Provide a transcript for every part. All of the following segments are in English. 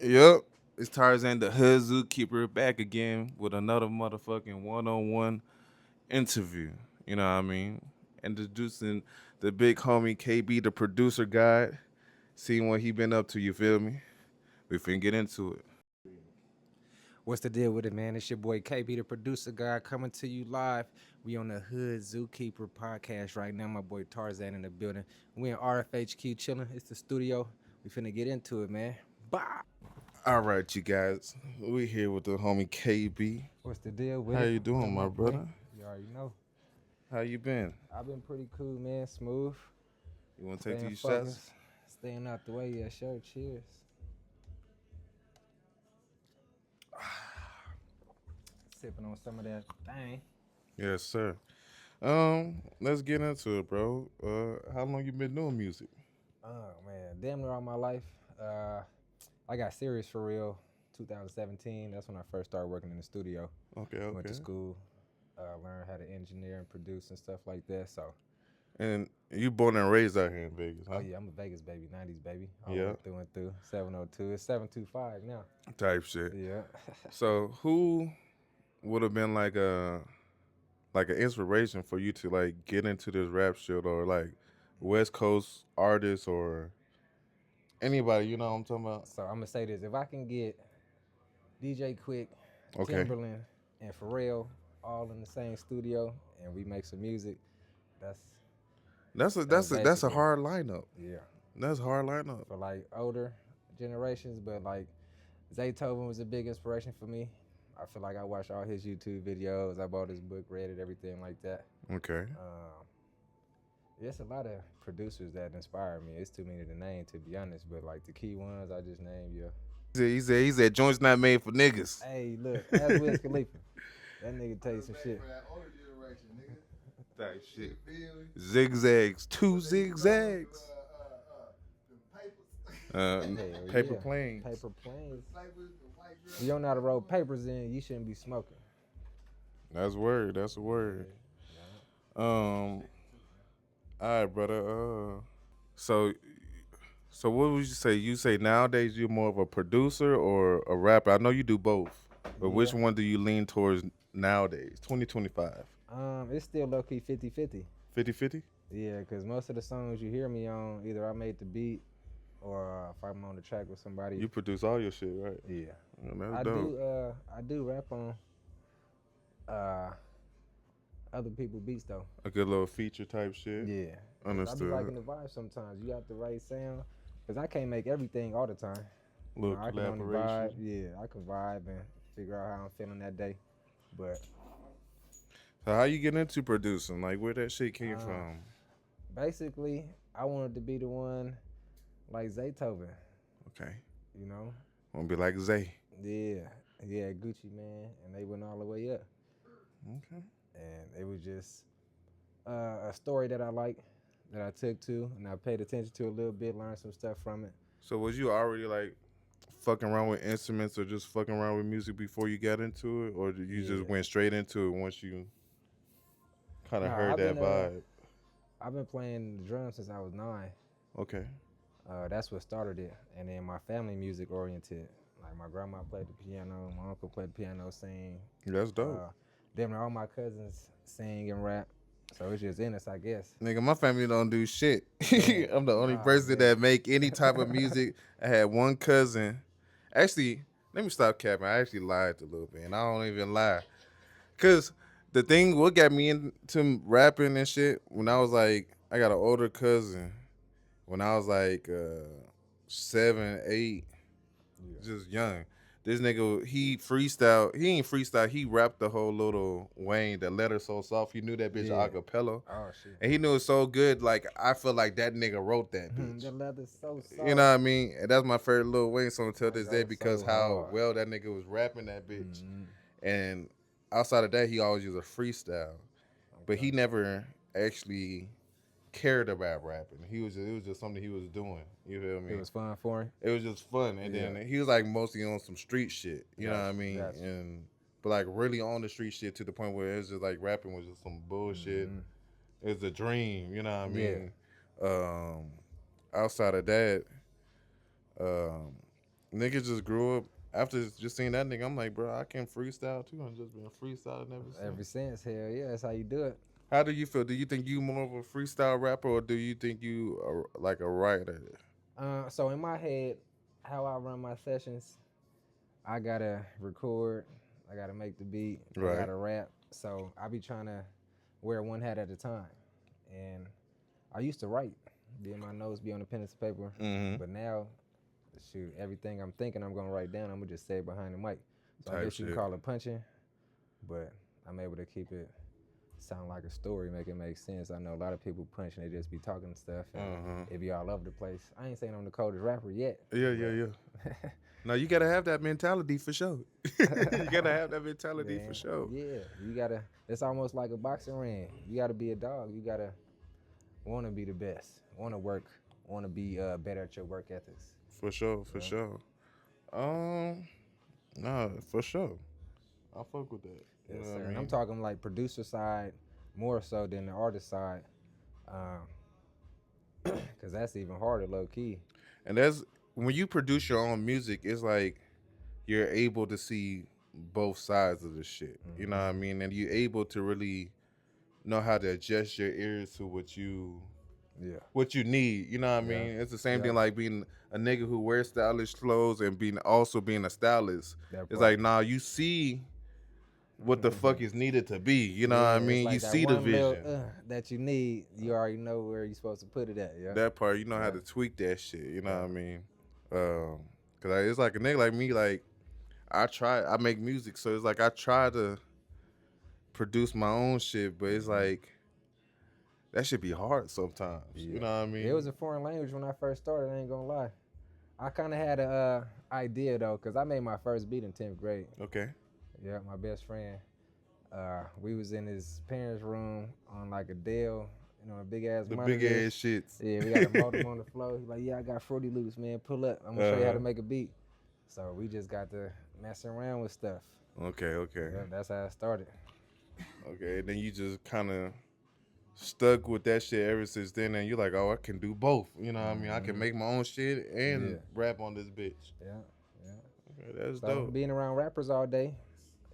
Yep. It's Tarzan the Hood Zookeeper back again with another motherfucking one-on-one interview. You know what I mean? Introducing the big homie KB, the producer guy, seeing what he been up to, you feel me? We finna get into it. What's the deal with it, man? It's your boy KB, the producer guy, coming to you live. We on the Hood Zookeeper podcast right now. My boy Tarzan in the building. We in RFHQ chilling. It's the studio. We finna get into it, man. Bah! All right, you guys. We here with the homie KB. What's the deal with How it? you What up, doing, my my boy? brother? You already know. How you been? I've been pretty cool, man. Smooth. You wanna take Staying these shots? focused. Staying out the way. Yeah, sure. Cheers. Sipping on some of that thing. Yes, sir. Let's get into it, bro. How long you been doing music? Oh man, damn near all my life. I got serious for real. 2017. That's when I first started working in the studio. Okay, Went to okay. school, learned how to engineer and produce and stuff like that. So, And you born and raised out here in Vegas, oh huh? yeah, I'm a Vegas baby, 90s baby, all the Yeah, way through and through. 702. It's 725 now. type shit. Yeah. So who would have been like an inspiration for you to like get into this rap shit or like West Coast artists or anybody, you know what I'm talking about? So I'm gonna say this: if I can get DJ Quick, Okay. Timberland, and Pharrell all in the same studio, and we make some music, that's That's a basically, hard lineup. yeah. That's a hard lineup. For like older generations, but like Zaytoven was a big inspiration for me. I feel like I watched all his YouTube videos. I bought his book, read it, everything like that. Okay. There's a lot of producers that inspire me. It's too many to name, to be honest. But like the key ones I just named, yeah. He said joints not made for niggas. Hey, look, that's Wiz Khalifa. That nigga tell you some shit. Type shit. Zigzags, two zigzags. Hell Paper yeah. planes. Paper planes. If you don't know how to roll papers in, you shouldn't be smoking. That's word. That's a word. Yeah. All right, brother. So so what would you say? You say nowadays you're more of a producer or a rapper? I know you do both, but Yeah. which one do you lean towards nowadays? 2025. It's still low key 50-50. 50-50? Yeah, because most of the songs you hear me on, either I made the beat or if I'm on the track with somebody. You produce all your shit, right? Yeah. That's I dope. do I do rap on uh other people's beats though. A good little feature type shit. Yeah. 'Cause I be liking Understood. the vibe sometimes. You got the right sound. Cause I can't make everything all the time. Little I can only vibe. collaboration. Yeah, I can vibe and figure out how I'm feeling that day. But So how you get into producing? Like where that shit came uh, from? basically, I wanted to be the one like Zaytoven. Okay. You know? Wanna be like Zay. Yeah. Yeah, Gucci man, and they went all the way up. Okay. And it was just a story that I like, that I took to, and I paid attention to a little bit, learned some stuff from it. So was you already like fucking around with instruments or just fucking around with music before you got into it, or did you just Yeah. went straight into it once you kind of Nah, heard that vibe? I've been playing the drums since I was 9. Okay. That's what started it, and then my family music oriented. Like my grandma played the piano, my uncle played the piano, sing. That's dope. Then all my cousins sing and rap, so it's just in us, I guess. Nigga, my family don't do shit. Man, I'm the only nah, person man. that make any type of music. I had one cousin. Actually, let me stop capping. I actually lied a little bit, and I don't even lie. Cause the thing what got me into rapping and shit when I was like, I got an older cousin. When I was like 7, 8, Yeah. just young. This nigga, he freestyle. He ain't freestyle. He rapped the whole little Wayne, the letter so soft. He knew that bitch Yeah. a cappella. Oh shit. And he knew it so good. Like I feel like that nigga wrote that bitch. The leather's so soft. You know what I mean? And that's my favorite Lil Wayne song till That this day goes because so how hard. well that nigga was rapping that bitch. Mhm. And outside of that, he always used a freestyle, but he Okay. never actually cared about rapping. It was just something he was doing. You feel me? It was fun for him. It was just fun, and Yeah. then he was like mostly on some street shit. You know what I Gotcha, mean? gotcha. And but like really on the street shit to the point where it's just like rapping was just some bullshit. Mhm. It's a dream. You know what I Yeah. mean? Outside of that, um, Niggas just grew up after just seeing that nigga. I'm like, bro, I can freestyle too. I'm just been freestyling ever Ever since. since, hell yeah, that's how you do it. How do you feel? Do you think you more of a freestyle rapper, or do you think you are like a writer? So in my head, how I run my sessions, I gotta record, I gotta make the beat, I Right. gotta rap. So I be trying to wear one hat at a time. And I used to write, be in my notes, be on a pen and paper. Mm-hmm. But now, shoot, everything I'm thinking I'm gonna write down, I'm gonna just say it behind the mic. So I Type guess you can shit. call it punching, but I'm able to keep it sound like a story, make it make sense. I know a lot of people punch and they just be talking and stuff, and it be all over the place. I ain't saying I'm the coldest rapper yet. Yeah, yeah, yeah. No, you gotta have that mentality for sure. You gotta have that mentality for Man, sure. yeah, you gotta. It's almost like a boxing ring. You gotta be a dog. You gotta want to be the best. Want to work. Want to be better at your work ethics. For sure, for Yeah. sure. Um, nah, for sure. I fuck with that. You Yes, know what sir. I And I'm mean? talking like producer side more so than the artist side, because that's even harder, low key. And that's when you produce your own music, it's like you're able to see both sides of the shit. You know what I mean? And you're able to really know how to adjust your ears to Yeah. what you need. You know what I Yeah. mean? It's the same Yeah. thing like being a nigga who wears stylish clothes and being a stylist. That It's part. like now you see what the fuck is needed to be. You know what Yeah, I it's mean? You like that see the one little vision. that you need. You already know where you're supposed to put it at. Yeah. That part, you know how Yeah. to tweak that shit. You know Yeah. what I mean? Cause it's like a nigga like me. Like I make music, so it's like I try to produce my own shit, but it's like that should be hard sometimes. Yeah. You know what I It mean? was a foreign language when I first started. I ain't gonna lie. I kind of had a idea though, cause I made my first beat in 10th grade. Okay. Yeah, my best friend. We was in his parents' room on like a Dell, a big ass The monitor. big ass shits. Yeah, we got a modem on the floor. He's like, yeah, I got Fruity Loops, man. Pull up. I'm gonna show you how to make a beat. So we just got to messing around with stuff. Okay, okay. Yeah, that's how it started. Okay. Then you just kind of stuck with that shit ever since then, and you're like, oh, I can do both. You know what I mean? I can make my own shit and Yeah. rap on this bitch. Yeah, yeah. Okay, that's So dope. being around rappers all day,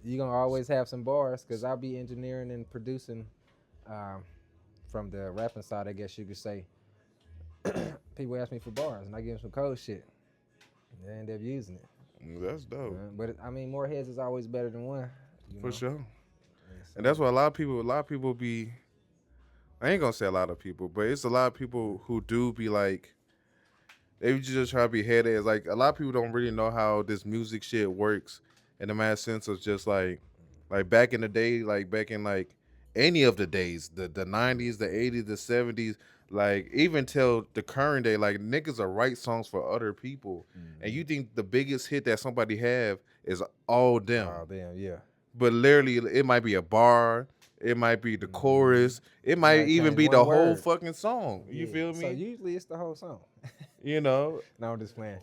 you gonna always have some bars, cause I'll be engineering and producing um, from the rapping side, I guess you could say. People ask me for bars, and I give them some cold shit. They end up using it. That's dope. But I mean, more heads is always better than one. For sure. Yes, And that's why a lot of people be, I ain't gonna say a lot of people, but it's a lot of people who do be like, they just try to be headheads. Like a lot of people don't really know how this music shit works in the mad sense of just like back in the day, like back in like any of the days, the 90s, the 80s, the 70s, like even till the current day, like niggas are write songs for other people. And you think the biggest hit that somebody have is all them. Oh damn, yeah. But literally it might be a bar, it might be the chorus, it might even change be one the whole word. fucking song. You Yeah. feel So me? usually it's the whole song. You know? No, I'm just playing.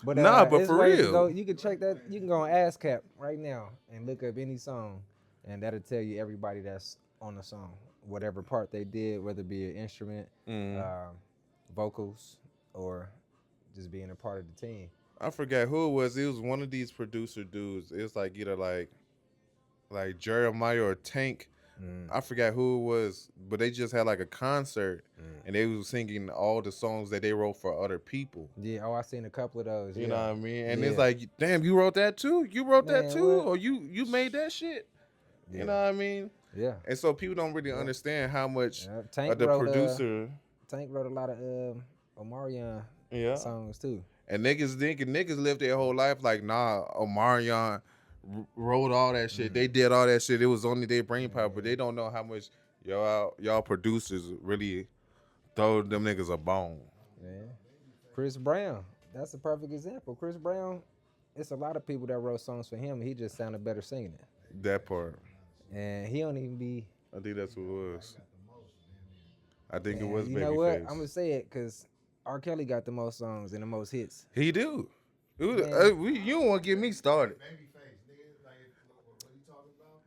But Nah, but it's for ways to real. go. You can check that. You can go on ASCAP right now and look up any song, and that'll tell you everybody that's on the song, whatever part they did, whether it be an instrument, vocals, or just being a part of the team. I forgot who it was. It was one of these producer dudes. It was like either like Jeremiah or Tank. I forgot who it was, but they just had like a concert and they was singing all the songs that they wrote for other people. Yeah. Oh, I seen a couple of those. You yeah. know what I mean? And Yeah. it's like, damn, you wrote that too? You wrote that Man, too? what? Or you made that shit? Yeah. You know what I mean? Yeah. And so people don't really understand how much Yeah. Tank the wrote producer, Tank wrote a lot of Omarion yeah. songs too. And niggas live their whole life like, nah, Omarion wrote all that shit. They did all that shit. It was only their brain power, but they don't know how much y'all producers really throw them niggas a bone. Yeah. Chris Brown. That's a perfect example. Chris Brown, it's a lot of people that wrote songs for him. He just sounded better singing it. That part. And he don't even be. I think that's what it was. I think it was You know what? Babyface. I'm gonna say it because R. Kelly got the most songs and the most hits. He do. You Man. don't want to get me started.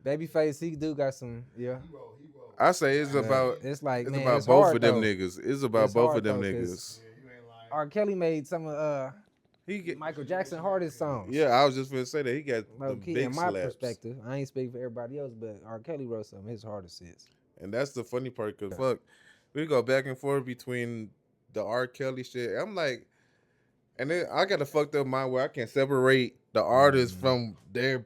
Babyface, he do got some. Yeah. I say it's about It's like, it's man, about it's both hard, of them though. niggas. It's about It's both hard, of them though, niggas. 'cause R. Kelly made some of He get Michael Jackson hardest songs. yeah. I was just gonna say that he got Low the key, big in my slaps, perspective, I ain't speaking for everybody else, but R. Kelly wrote some of his hardest hits. and that's the funny part. Cause fuck, we go back and forth between the R. Kelly shit. I'm like, and then I got a fucked up mind where I can separate the artist from their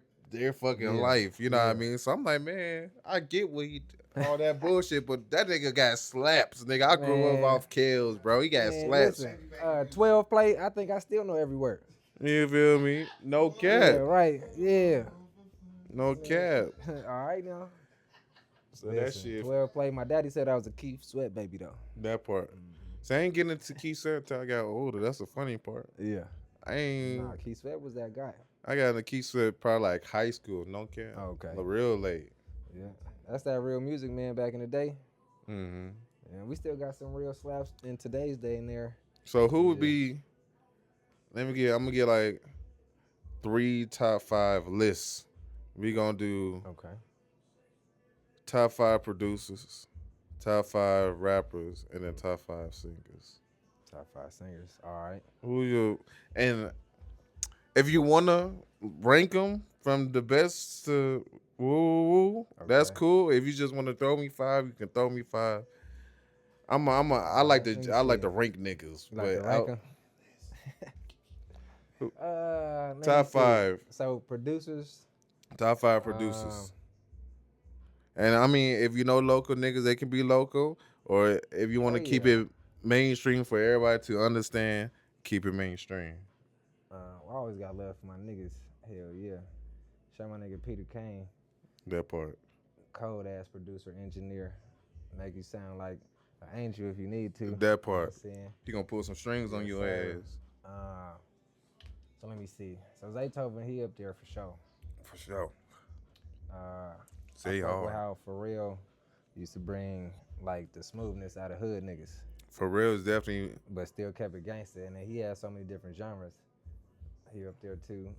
fucking Yeah, life. You know what I yeah. mean? So I'm like, man, I get what he all that bullshit, but that nigga got slaps, nigga. I grew up Man, off kills, bro. He got man, slaps. listen, 12 play. I think I still know every word. You feel me? No Yeah, cap. right. Yeah. No cap. All right now. So that Listen, shit, 12 play. My daddy said I was a Keith Sweat baby though. that part. So I ain't getting into Keith Sweat until I got older. That's the funny part. Yeah. I ain't. Nah, Keith Sweat was that guy. I got into Keith Sweat probably like high school. No cap. Okay. Like real late. Yeah. That's that real music, man, back in the day. Mm-hmm. And we still got some real slaps in today's day in there. So who would Yeah. be? I'm gonna get like 3 top 5 lists. We gonna do Okay. top 5 producers, top 5 rappers, and then top 5 singers. Top 5 singers. All right. Who you? And if you wanna rank them from the best to woo, that's Okay. cool. If you just wanna throw me 5, you can throw me 5. I like Let me to see. rank niggas, You like to but rank 'em? Who- Let me top see. 5. So producers. Top 5 producers. And I mean, if you know local niggas, they can be local. Or if you want to keep yeah. it mainstream for everybody to understand, keep it mainstream. I always got love for my niggas. Hell yeah. Shout my nigga Peter Kane, That part. cold ass producer, engineer. Make you sound like an angel if you need to. That part. You know what I'm saying? He gonna pull some strings on Yes, your sir. ass. So let me see. So Zaytoven, he up there for sure. For sure. I Say fuck with hard. how Pharrell used to bring like the smoothness out of hood niggas, For real, is definitely but still kept it gangster. And then he had so many different genres. He up there too.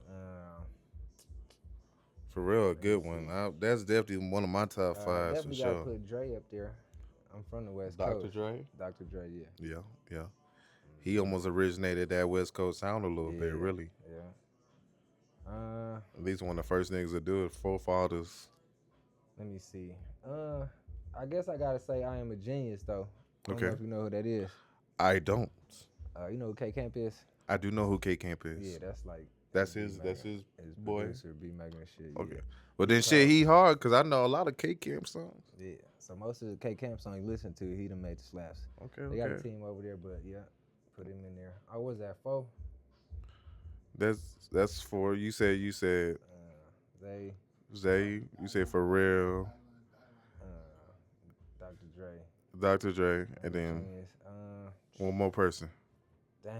for real a good one. That's definitely one of my top 5 for Definitely sure. gotta put Dre up there. I'm from the West Dr. Coast. Dre. Dr. Dre, yeah. Yeah, yeah. He almost originated that West Coast sound a little bit, Yeah. really. Yeah. At least one of the first niggas to do it. Forefathers. Let me see. I guess I gotta say I Am a Genius though. I don't know Okay. if you know who that is. I don't. You know who K Camp is? I do know who K Camp is. Yeah, that's like That's B his Magnum. his His boy. producer, B Magnum shit. Yeah. Okay. But then shit, he hard because I know a lot of K Camp songs. Yeah. So most of the K Camp songs you listen to, he done made the slaps. Okay, They got a okay. team over there, but yeah, put him in there. I was at 4. That's for you said They, Zay, you said for real, Dr. Dre, Dr. Dre, and then Genius. one more person. Dang,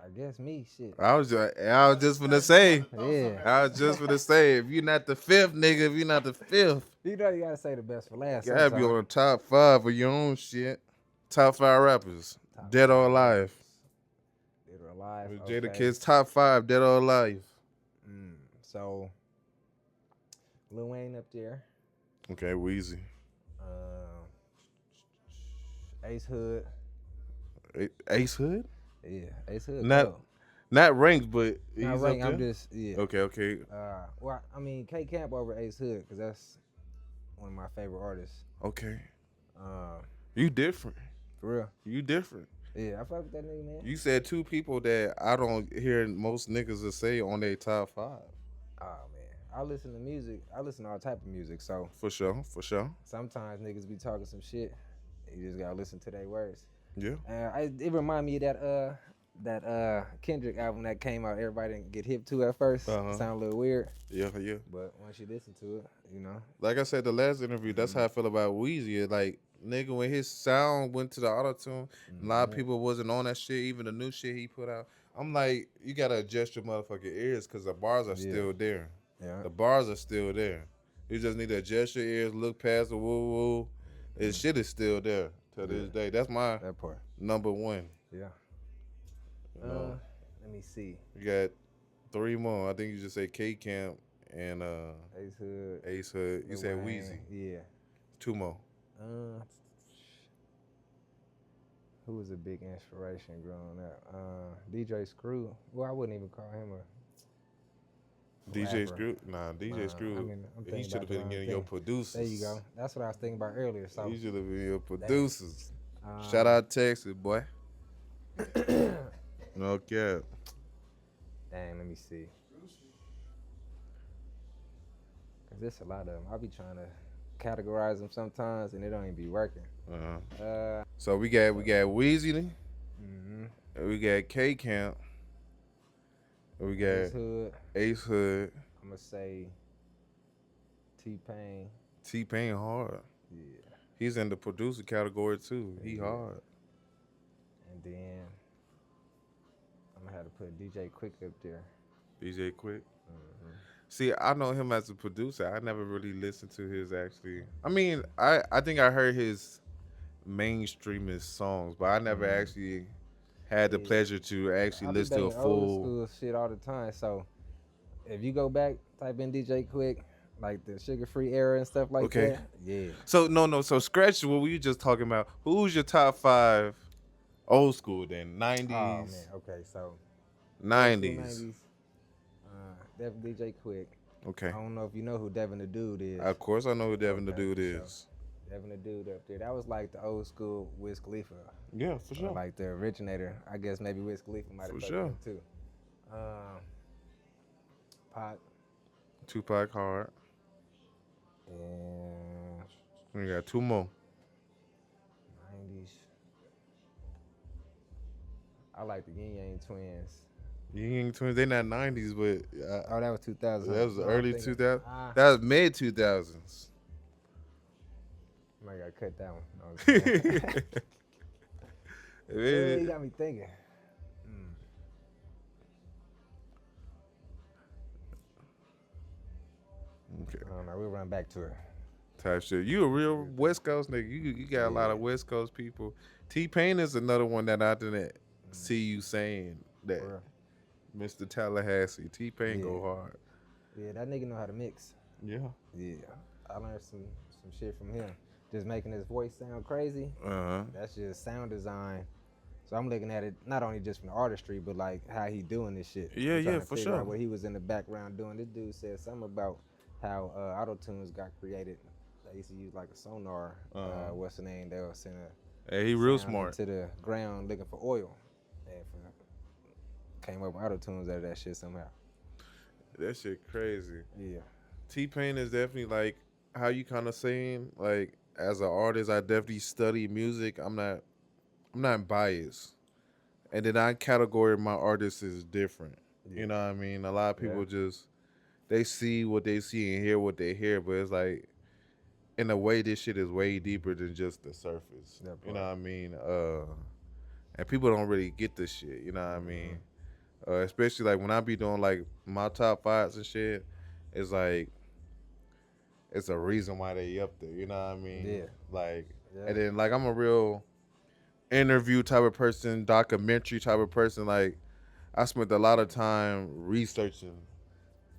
I guess me. Shit. I was just gonna say. Yeah. I was just gonna say, if you're not the 5th nigga, if you're not the 5th, You know you gotta say the best for last. you gotta be sometime. on the top 5 of your own shit. Top 5 rappers, Top dead or 5 alive. rappers. Dead or alive. Jada Okay. Kid's top 5, dead or alive. So Lil Wayne up there. Okay, Weezy. Ace Hood. Ace Hood? Yeah, Ace Hood. Not cold. not ranked, but he's Not up rank, there. I'm just yeah. Okay. Well, I mean K Camp over Ace Hood because that's one of my favorite artists. Okay. Uh, You different. for real. You different. Yeah, I fuck with that nigga, man. You said 2 people that I don't hear most niggas to say on their top 5. Oh man, I listen to music. I listen to all type of music. So For sure. sometimes niggas be talking some shit. You just gotta listen to their words. Yeah. It remind me of that Kendrick album that came out. Everybody didn't get hip to at first. Uh-huh. Sound a little weird, Yeah. but once you listen to it, you know. Like I said the last interview, that's how I feel about Weezy. Like, nigga, when his sound went to the auto-tune, a lot of people wasn't on that shit, even the new shit he put out. I'm like, you gotta adjust your motherfucking ears because the bars are still there. Yeah. The bars are still there. You just need to adjust your ears, look past the woo-woo. His shit is still there to this day. That's my That part. number 1. Yeah. You know? Let me see. You got 3 more. I think you just say K Camp and Ace Hood. Ace Hood. You Lil said Wayne, Weezy. Yeah. 2 more. Who was a big inspiration growing up? DJ Screw. Well, I wouldn't even call him a DJ rapper. Screw, nah, DJ I Screw, mean, I'm he thinking should about have the been wrong getting your thing. There you producers. go. That's what I was thinking about earlier. So, He should have been your damn. producers. Shout out Texas, boy. No cap. Dang, let me see. Cause there's a lot of them. I'll be trying to categorize them sometimes, and it don't even be working. So we got Weezy, Mm-hmm. we got K Camp, we got Ace Hood. Ace Hood, I'm gonna say T-Pain. T-Pain hard. Yeah. He's in the producer category too. He Yeah. hard. And then I'm gonna have to put DJ Quick up there. DJ Quick. Mm-hmm. See, I know him as a producer. I never really listened to his actually. I mean, I think I heard his mainstreamest songs, but I never actually had the pleasure to actually I be listen to a banging full. old school shit all the time. So if you go back, type in DJ Quick, like the Sugar Free era and stuff like Okay. that. Yeah. So no. So scratch what we were just talking about. Who's your top 5 old school then? 90s. Oh man. Okay. So 90s. Definitely DJ Quick. Okay. I don't know if you know who Devin the Dude is. Of course I know who Devin the Okay, Dude for is. Devin the Dude up there. That was like the old school Wiz Khalifa. Yeah, for sure. Like the originator. I guess maybe Wiz Khalifa might have For played sure. him too. Pac. Tupac hard. And We got 2 more. 90s. I like the Yin Yang Twins. Yin Yang Twins, they not 90s, but Oh, that was 2000. that was the early 2000s. Ah, That was mid 2000s. I might gotta cut that one. No, I'm just kidding. You got me thinking. Okay. I don't know. We'll run back to it. Type shit. You a real West Coast nigga. You got a lot of West Coast people. T-Pain is another one that I didn't see you saying that. For real. Mr. Tallahassee. T-Pain go Yeah. hard. Yeah, that nigga know how to mix. Yeah. Yeah, I learned some shit from him. Just making his voice sound crazy. Uh-huh. That's just sound design. So I'm looking at it not only just from the artistry, but like how he doing this shit. Yeah, I'm trying yeah, to for figure sure. out what he was in the background doing. This dude said something about how auto tunes got created. They used to use like a sonar. What's the name? They was send a Hey, he real sound smart. to the ground looking for oil, and came up with auto tunes out of that shit somehow. That shit crazy. Yeah. T-Pain is definitely like how you kind of saying, like, as an artist, I definitely study music. I'm not biased. And then I category my artists is different. Yeah. You know what I mean? A lot of people just they see what they see and hear what they hear, but it's like in a way this shit is way deeper than just the surface. You know what I mean? And people don't really get this shit, you know what I mean? Especially like when I be doing like my top 5s and shit, it's like it's a reason why they up there, you know what I mean? Yeah. Like and then like I'm a real interview type of person, documentary type of person. Like I spent a lot of time researching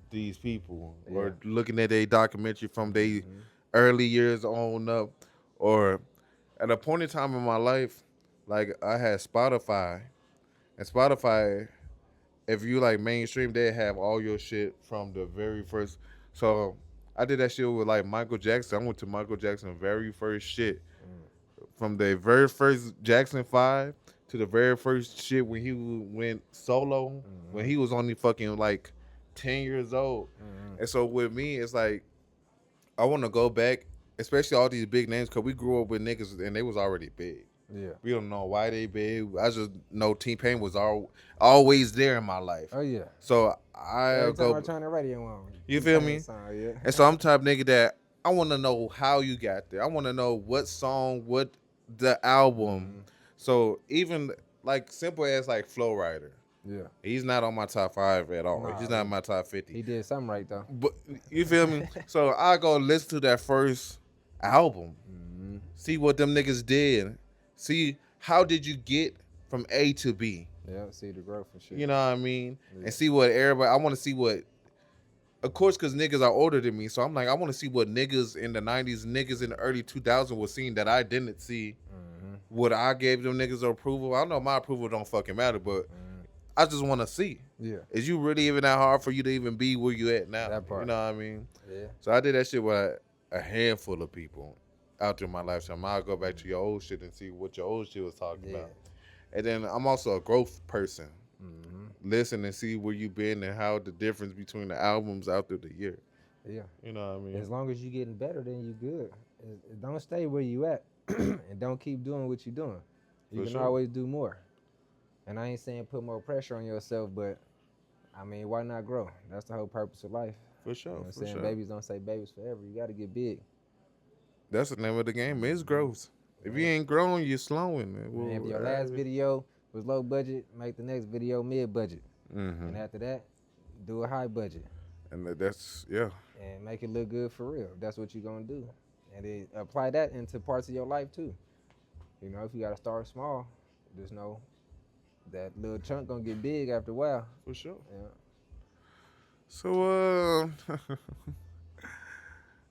these people or looking at their documentary from their early years on up, or at a point in time in my life, like I had Spotify, and Spotify, if you like mainstream, they have all your shit from the very first. So I did that shit with like Michael Jackson. I went to Michael Jackson's very first shit. From the very first Jackson 5 to the very first shit when he went solo, when he was only fucking like 10 years old. And so with me, it's like, I want to go back, especially all these big names, because we grew up with niggas and they was already big. Yeah. We don't know why they big. I just know T-Pain was always there in my life. Oh, yeah. So Every time I go, turn the radio on. you feel me? Song, yeah. And so I'm the type of nigga that I want to know how you got there. I want to know what song, what the album. So even like simple as like Flow Rider. Yeah. He's not on my top 5 at all. Nah, He's not in my top 50. He did something right, though. But you feel me? So I go listen to that first album. See what them niggas did. See how did you get from A to B. Yeah, see the growth and shit. You know what I mean? And see what everybody, I want to see what, of course, because niggas are older than me. So I'm like, I want to see what niggas in the 90s, niggas in the early 2000s was seeing that I didn't see would I gave them niggas approval? I know my approval don't fucking matter, but I just want to see. Yeah. Is you really even that hard for you to even be where you at now? That part. You know what I mean? Yeah. So I did that shit with a handful of people out through my lifetime. I'll go back to your old shit and see what your old shit was talking Yeah. about. And then I'm also a growth person. Mm-hmm. Listen and see where you been and how the difference between the albums out through the year. Yeah. You know what I mean? As long as you getting better, then you good. Don't stay where you at, and don't keep doing what you doing. You For can sure. always do more. And I ain't saying put more pressure on yourself, but I mean, why not grow? That's the whole purpose of life. For You sure. know what I'm For saying? sure. Babies don't say babies forever. You got to get big. That's the name of the game. It's growth. If you Yeah. ain't growing, you're slowing. Man. Man, if Well, your last video was low budget, make the next video mid budget. Mm-hmm. And after that, do a high budget. And that's yeah. And make it look good for real. That's what you're going to do. And then apply that into parts of your life too. You know, if you got to start small, just know that little chunk going to get big after a while. For sure. Yeah.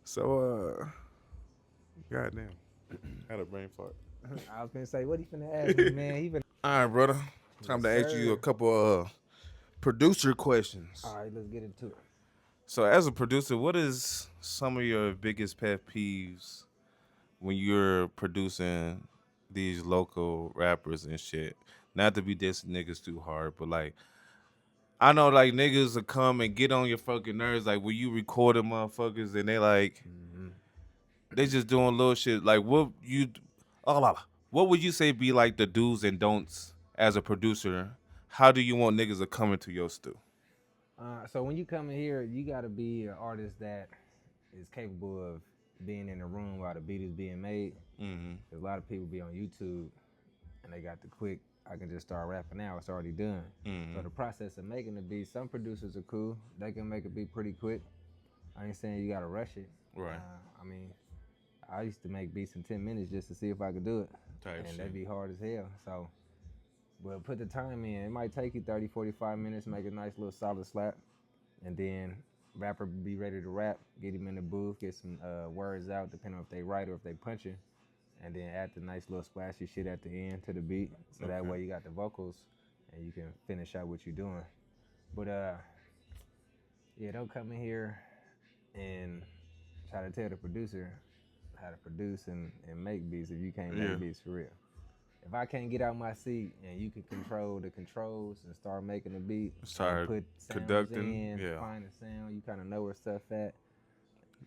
So goddamn, had a brain fart. I was gonna say, what he finna ask me, man? He finna. All right, brother. Time to ask you a couple producer questions. All right, let's get into it. So, as a producer, what is some of your biggest pet peeves when you're producing these local rappers and shit? Not to be dissing niggas too hard, but like, I know like niggas will come and get on your fucking nerves. Like, when you recording motherfuckers and they like, they just doing little shit. Like, what would you say be like the do's and don'ts as a producer? How do you want niggas to come into your stew? So when you come in here, you gotta be an artist that is capable of being in the room while the beat is being made. Mm-hmm. Cause a lot of people be on YouTube and they got the quick. I can just start rapping now. It's already done. Mm-hmm. So the process of making the beat, some producers are cool. They can make a beat pretty quick. I ain't saying you gotta rush it. Right. I mean, I used to make beats in 10 minutes just to see if I could do it. Type And shit. that'd be hard as hell. So, but put the time in. It might take you 30, 45 minutes, make a nice little solid slap. And then rapper be ready to rap, get him in the booth, get some words out, depending on if they right or if they punching. And then add the nice little splashy shit at the end to the beat. So that way you got the vocals and you can finish out what you're doing. But yeah, don't come in here and try to tell the producer how to produce and make beats if you can't make beats for real. If I can't get out my seat and you can control the controls and start making a beat, Start put sounds conducting, in, yeah. find a sound, you kind of know where stuff at.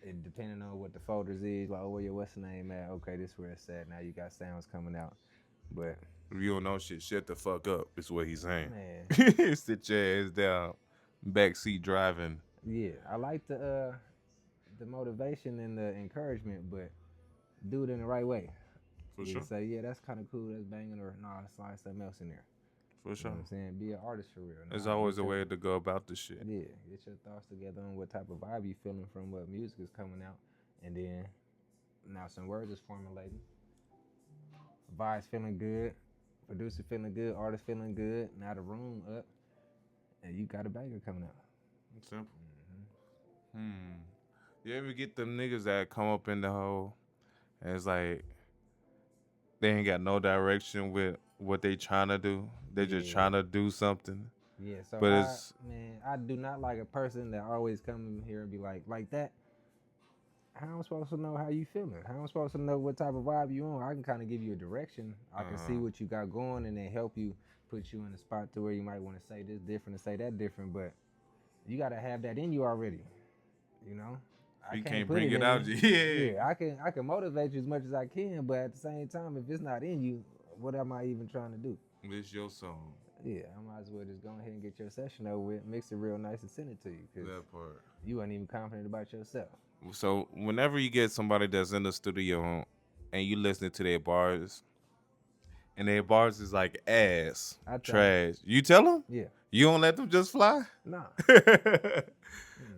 And depending on what the folders is, like, oh, where your what's the name at? Okay, this where it's at. Now you got sounds coming out. But If you don't know shit, shut the fuck up. Is what he's saying. man, Sit your ass down, backseat driving. yeah, I like the motivation and the encouragement, but do it in the right way. For You sure. say, yeah, that's kind of cool, that's banging, or nah, slide something else in there. For You sure. know what I'm saying? Be an artist for real. There's Nah, always get a your- way to go about the shit. Yeah, get your thoughts together on what type of vibe you feeling from what music is coming out, and then now some words is formulating. Vibes feeling good, producer feeling good, artist feeling good. Now the room up, and you got a banger coming out. Simple. You ever get them niggas that come up in the hole and it's like they ain't got no direction with what they trying to do? They just Yeah. trying to do something. Yeah, so But I, it's- man, I do not like a person that always come in here and be like that. How am I supposed to know how you feeling? How am I supposed to know what type of vibe you on? I can kind of give you a direction. I can see what you got going and then help you, put you in a spot to where you might want to say this different and say that different. But you got to have that in you already. You know, You can't put bring it in out. you. Yeah. I can motivate you as much as I can, but at the same time, if it's not in you, what am I even trying to do? It's your song. Yeah, I might as well just go ahead and get your session over with, mix it real nice and send it to you. Cause That part. you ain't even confident about yourself. So whenever you get somebody that's in the studio and you listening to their bars, and their bars is like ass, I tell trash, you tell them? Yeah. You don't let them just fly? Nah.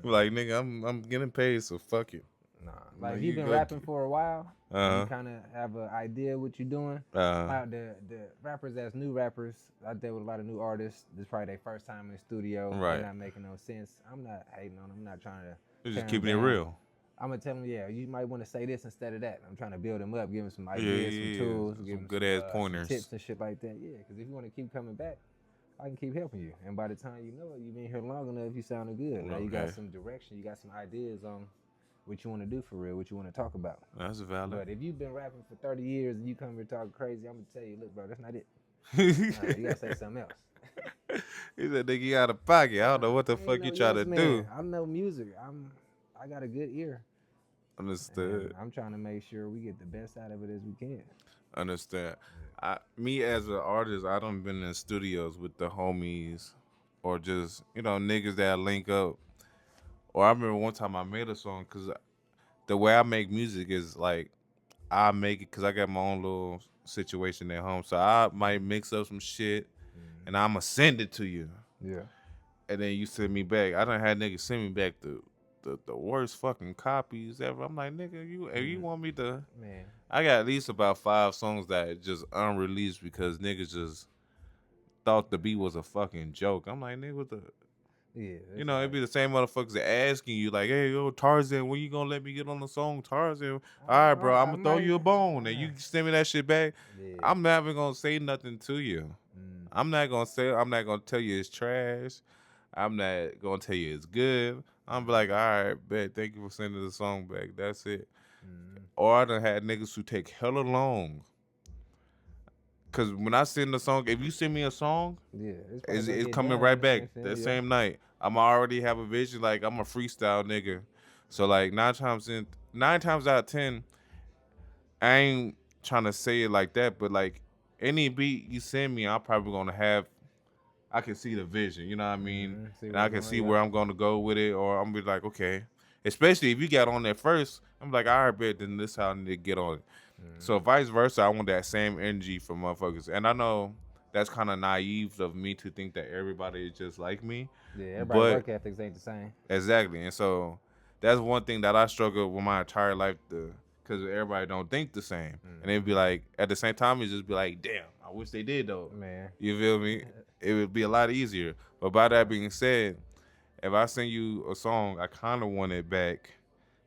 Like, nigga, I'm getting paid, so fuck it. Nah. No, Like if you you've been go- rapping for a while, and Uh-huh. you kind of have an idea what you're doing. The rappers that's new rappers, I deal with a lot of new artists. This is probably their first time in the studio. Right. They're not making no sense. I'm not hating on them. I'm not trying to. You're tear just 'em keeping it down. real. I'm gonna tell him, yeah, you might want to say this instead of that. I'm trying to build him up, give him some Yeah, ideas, some yeah, yeah. tools, give Some him good ass some pointers. tips and shit like that. Yeah, because if you want to keep coming back, I can keep helping you. And by the time you know it, you've been here long enough, you sounding good. Now you got Okay, some direction, you got some ideas on what you want to do for real, what you want to talk about. that's valid. But if you've been rapping for 30 years and you come here talking crazy, I'm gonna tell you, look, bro, that's not it. He You gotta say something else. said, "Nigga, you out of pocket. I don't know what the I ain't fuck no you try yes to man. do." I know music. I got a good ear, and Understood. I'm trying to make sure we get the best out of it as we can. Understand. Me as an artist, I done been in studios with the homies, or just niggas that link up. Or I remember one time I made a song because the way I make music is like I make it because I got my own little situation at home. So I might mix up some shit and I'ma send it to you, Yeah, and then you send me back. I done had niggas send me back the worst fucking copies ever. I'm like, nigga, you want me to? man. I got at least about 5 songs that just unreleased because niggas just thought the beat was a fucking joke. I'm like, nigga, what the? Yeah, it's It'd like, be the same motherfuckers that asking you like, hey, yo, Tarzan, when you gonna let me get on the song Tarzan? All right, bro, I'm I gonna throw might. you a bone, and you send me that shit back. Yeah. I'm never gonna say nothing to you. Mm, I'm not gonna tell you it's trash. I'm not gonna tell you it's good. I'm be like, all right, bet. Thank you for sending the song back. That's it. mm, Or I done had niggas who take hella long. Cause when I send the song, if you send me a song, yeah, it's probably gonna it's get coming done. right You know what back I'm that saying? Yeah. same night. I'm already have a vision. Like I'm a freestyle nigga. So like 9 times out of 10, I ain't trying to say it like that, but like any beat you send me, I'm probably gonna have. I can see the vision. You know what I mean? See And where I it's can going. see Yeah. where I'm gonna go with it, or I'm be like, okay. Especially if you got on there first, I'm like, all right, bet. Then this how I need to get on it. So Mm, vice versa, I want that same energy from motherfuckers. And I know that's kind of naive of me to think that everybody is just like me. yeah. Everybody But work ethics ain't the same. exactly. And so that's one thing that I struggle with my entire life because everybody don't think the same. And it'd be like at the same time it's just be like, damn, I wish they did though. Man. You feel me? It would be a lot easier. But by that being said, if I send you a song, I kinda want it back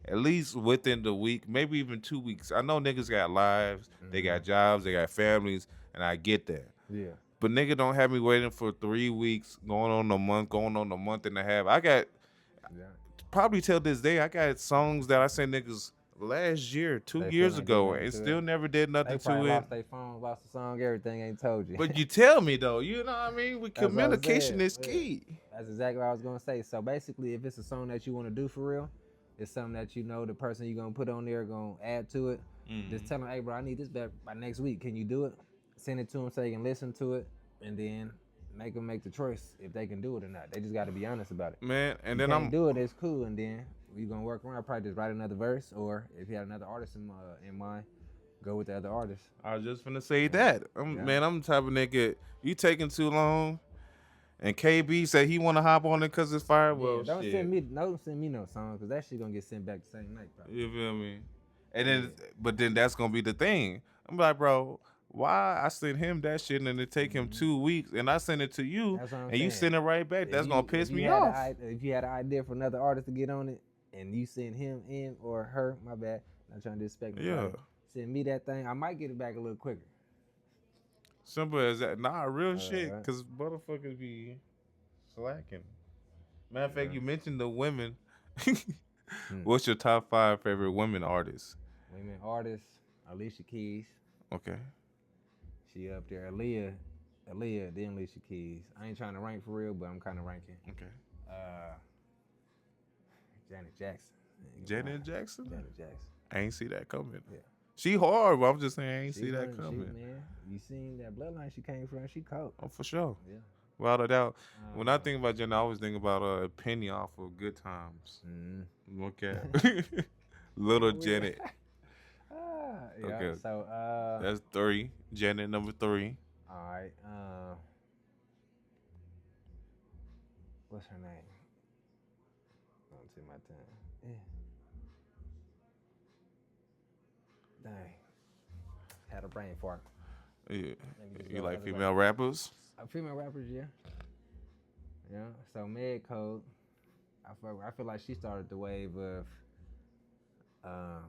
at least within the week, maybe even 2 weeks. I know niggas got lives, they got jobs, they got families, and I get that. Yeah. But nigga don't have me waiting for 3 weeks, going on a month, going on a month and a half. I got Yeah. probably till this day, I got songs that I sent niggas last year, two They still years ain't did ago, nothing and to it. still never did They nothing probably to it. lost their phone, lost the song, everything. Ain't told you. But you tell me though, you know what I mean? With That's what I communication said. is Yeah. key. That's exactly what I was gonna say. So basically, if it's a song that you want to do for real, it's something that you know the person you're gonna put on there gonna add to it. Just tell them, hey, bro, I need this back by next week. Can you do it? Send it to them so they can listen to it, and then make them make the choice if they can do it or not. They just got to be honest about it. Man, and You then can't do it, it's cool, and then we gonna work around. Probably just write another verse, or if you had another artist in mind, go with the other artist. I was just finna say that. Yeah. Man, I'm the type of nigga, you taking too long, and KB said he wanna hop on it cause it's fire. Well, Don't shit. don't send me no song, cause that shit gonna get sent back the same night, probably. You feel me? And then, but then that's gonna be the thing. I'm like, bro, why I sent him that shit and it take him 2 weeks, and I send it to you, That's what I'm and you saying. send it right back. That's gonna piss me off. If you had an idea for another artist to get on it, and you send him in or her, my bad, not trying to disrespect nobody. Yeah. Send me that thing. I might get it back a little quicker. Simple as that. Nah, real shit. Right. Cause motherfuckers be slacking. Matter of fact, you mentioned the women. What's your top 5 favorite women artists? Women artists, Alicia Keys. Okay. She up there. Aaliyah, then Alicia Keys. I ain't trying to rank for real, but I'm kind of ranking. Okay. Janet Jackson. Janet Jackson? Janet Jackson. I ain't see that coming. Yeah. She hard, but I'm just saying I ain't see that She, coming. man, you seen that bloodline she came from? She cold. Oh, for sure. Yeah. Without a doubt. When I think about Janet, I always think about Penny off of Good Times. Look at Little Janet. Yeah. Okay. So That's 3. Janet number 3. all right. What's her name? Don't take my time. Yeah. Dang. Had a brain fart. Yeah. just You go like other way. female rappers? Female rappers, yeah. Yeah. So Meg Code. I feel like she started the wave of um,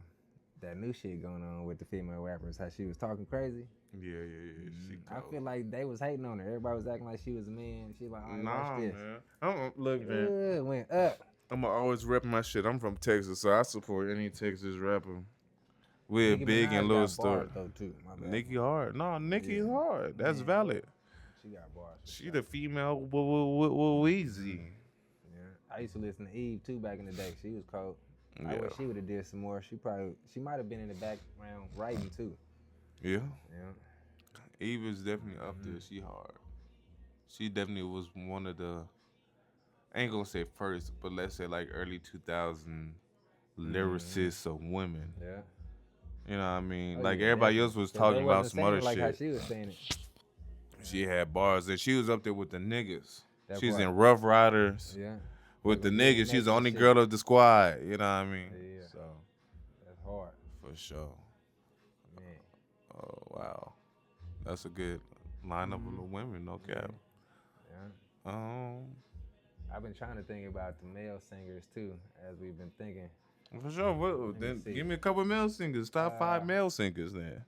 that new shit going on with the female rappers, how she was talking crazy. Yeah. She I cold. feel like they was hating on her. Everybody was acting like she was a man. She like, all right, watch Nah, this. man. Look, man. Went up. I'm always rep my shit. I'm from Texas, so I support any Texas rapper. We're Nicki big in Minaj little got store. bars though too. My bad. Nicki hard. No, Nicki's Yeah. hard. That's Man, valid. she got bars. For She sure. the female Weezy. Yeah. I used to listen to Eve too back in the day. She was cold. I Yeah. wish she would have did some more. She might have been in the background writing too. Yeah. Yeah. Eve is definitely up there. She hard. She definitely was one of the, I ain't gonna say first, but let's say like early 2000 lyricists of women. Yeah. You know what I mean? Oh, like yeah, everybody definitely. else was 'Cause talking they about wasn't some saying other it like how shit. she was saying it. She had bars and she was up there with the niggas. That She's part. in Rough Riders Yeah. with the Fucking being niggas. She's the naked only and girl shit. of the squad. You know what I mean? Yeah. So That's hard. for sure. Man. Oh wow, that's a good lineup of the women. No cap. Yeah. I've been trying to think about the male singers too, as we've been thinking. For sure. Well, me then see. give me a couple male singers. Top 5 male singers then.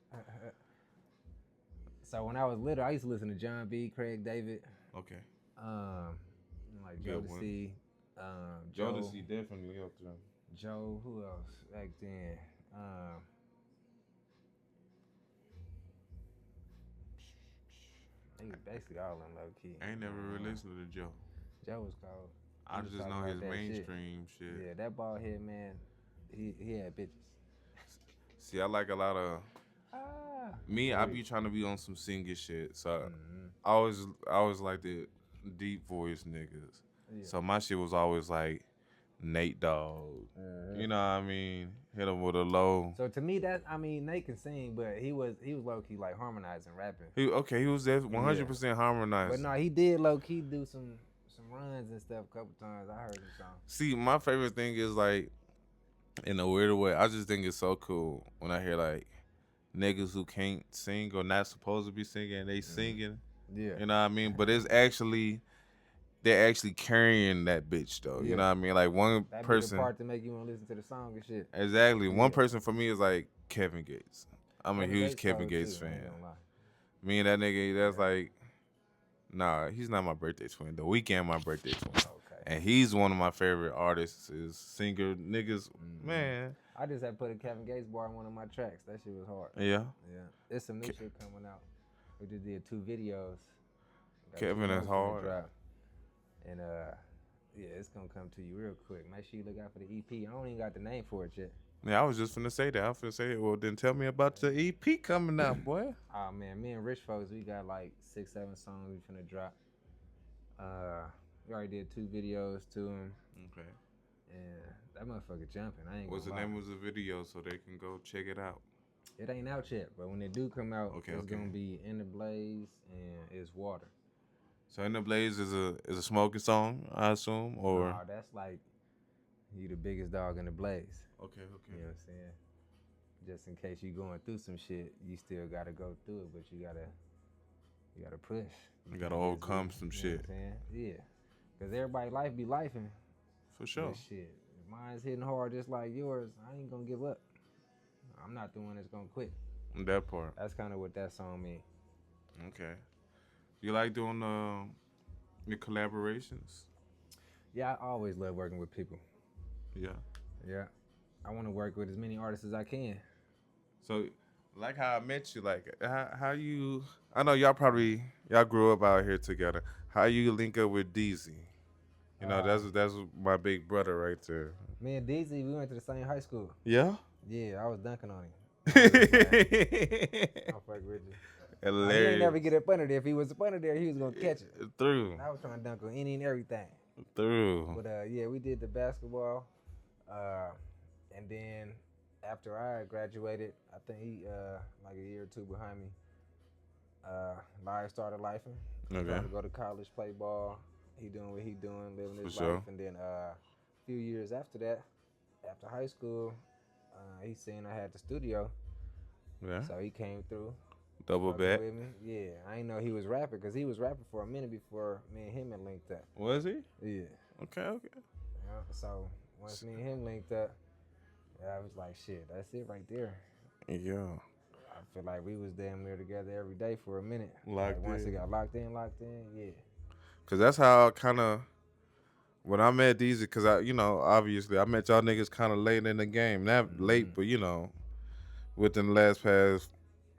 So when I was little, I used to listen to John B, Craig David, Okay. like Good one. Jodeci, Joe, Jodeci definitely up there. Joe, who else back then? He was basically all in low key. I ain't never really listened to Joe. Joe was cold. I He was just talking know about his that mainstream shit. Yeah, that bald head man, he had bitches. See, I like a lot of me. I Agreed. be trying to be on some singing shit. So I always like the deep voice niggas. Yeah. So my shit was always like Nate Dogg. You know what I mean? Hit him with a low. So to me, Nate can sing, but he was low key like harmonizing, rapping. He was there 100% harmonized. But no, he did low key do some runs and stuff a couple times. I heard him song. See, my favorite thing is like, in a weird way, I just think it's so cool when I hear like niggas who can't sing or not supposed to be singing, they singing. Yeah. You know what I mean? But it's actually, they're actually carrying that bitch though. You know what I mean? Like one That person. be the part to make you want to listen to the song and shit. Exactly. One person for me is like Kevin Gates. I'm a Kevin huge Gates Kevin cold, Gates too, I ain't fan. gonna lie. Me and that nigga, that's like, nah, he's not my birthday twin. The Weeknd my birthday twin. Okay. And he's one of my favorite artists, is singer niggas. Man. I just had put a Kevin Gates bar in one of my tracks. That shit was hard. Yeah. Yeah. There's some new shit coming out. We just did 2 videos. Got Kevin 2 is songs hard. finna drop. And yeah, it's gonna come to you real quick. Make sure you look out for the EP. I don't even got the name for it yet. Yeah, I was just finna say that. I was finna say, well, then tell me about the EP coming out, boy. Oh man, me and Rich folks, we got like 6, 7 songs we finna drop. We already did 2 videos to him, Okay. and that motherfucker jumping. I ain't What's the gonna lie. name of the video so they can go check it out? It ain't out yet, but when it do come out, Okay, it's okay. gonna be In the Blaze and It's Water. So In the Blaze is a smoking song, I assume, or Nah, that's like you the biggest dog in the blaze. okay. You know what I'm saying? Just in case you going through some shit, you still gotta go through it, but you gotta push. You gotta overcome some You know shit. what I'm saying? Yeah. Cause everybody life be lifing. For sure. But shit, if mine's hitting hard just like yours, I ain't gonna give up. I'm not the one that's gonna quit. That part. That's kind of what that song mean. Okay. You like doing the collaborations? Yeah, I always love working with people. Yeah. Yeah. I want to work with as many artists as I can. So, like how I met you, like how you, I know y'all grew up out here together. How you link up with DZ? You know, that's my big brother right there. Me and DZ, we went to the same high school. Yeah? Yeah, I was dunking on him. Hilarious. I'll fuck with you. He ain't never get up under there. If he was up under there, he was gonna catch it. Through. I was trying to dunk on any and everything. Through. But yeah, we did the basketball, and then after I graduated, I think he like a year or 2 behind me. Life started lifing. Okay. Started to go to college, play ball. He doing what he doing, living his For life. sure. And then a few years after that, after high school, he seen I had the studio, Yeah. so he came through. Double fucking bet. with me. Yeah, I didn't know he was rapping because he was rapping for a minute before me and him had linked up. Was he? Yeah. Okay. Yeah. So once me and him linked up, I was like, shit, that's it right there. Yeah, I feel like we was damn near together every day for a minute. Like locked once it in. got locked in, yeah. Cause that's how I kind of when I met Deezy. Cause obviously I met y'all niggas kind of late in the game. Not late, Mm-hmm. but within the last past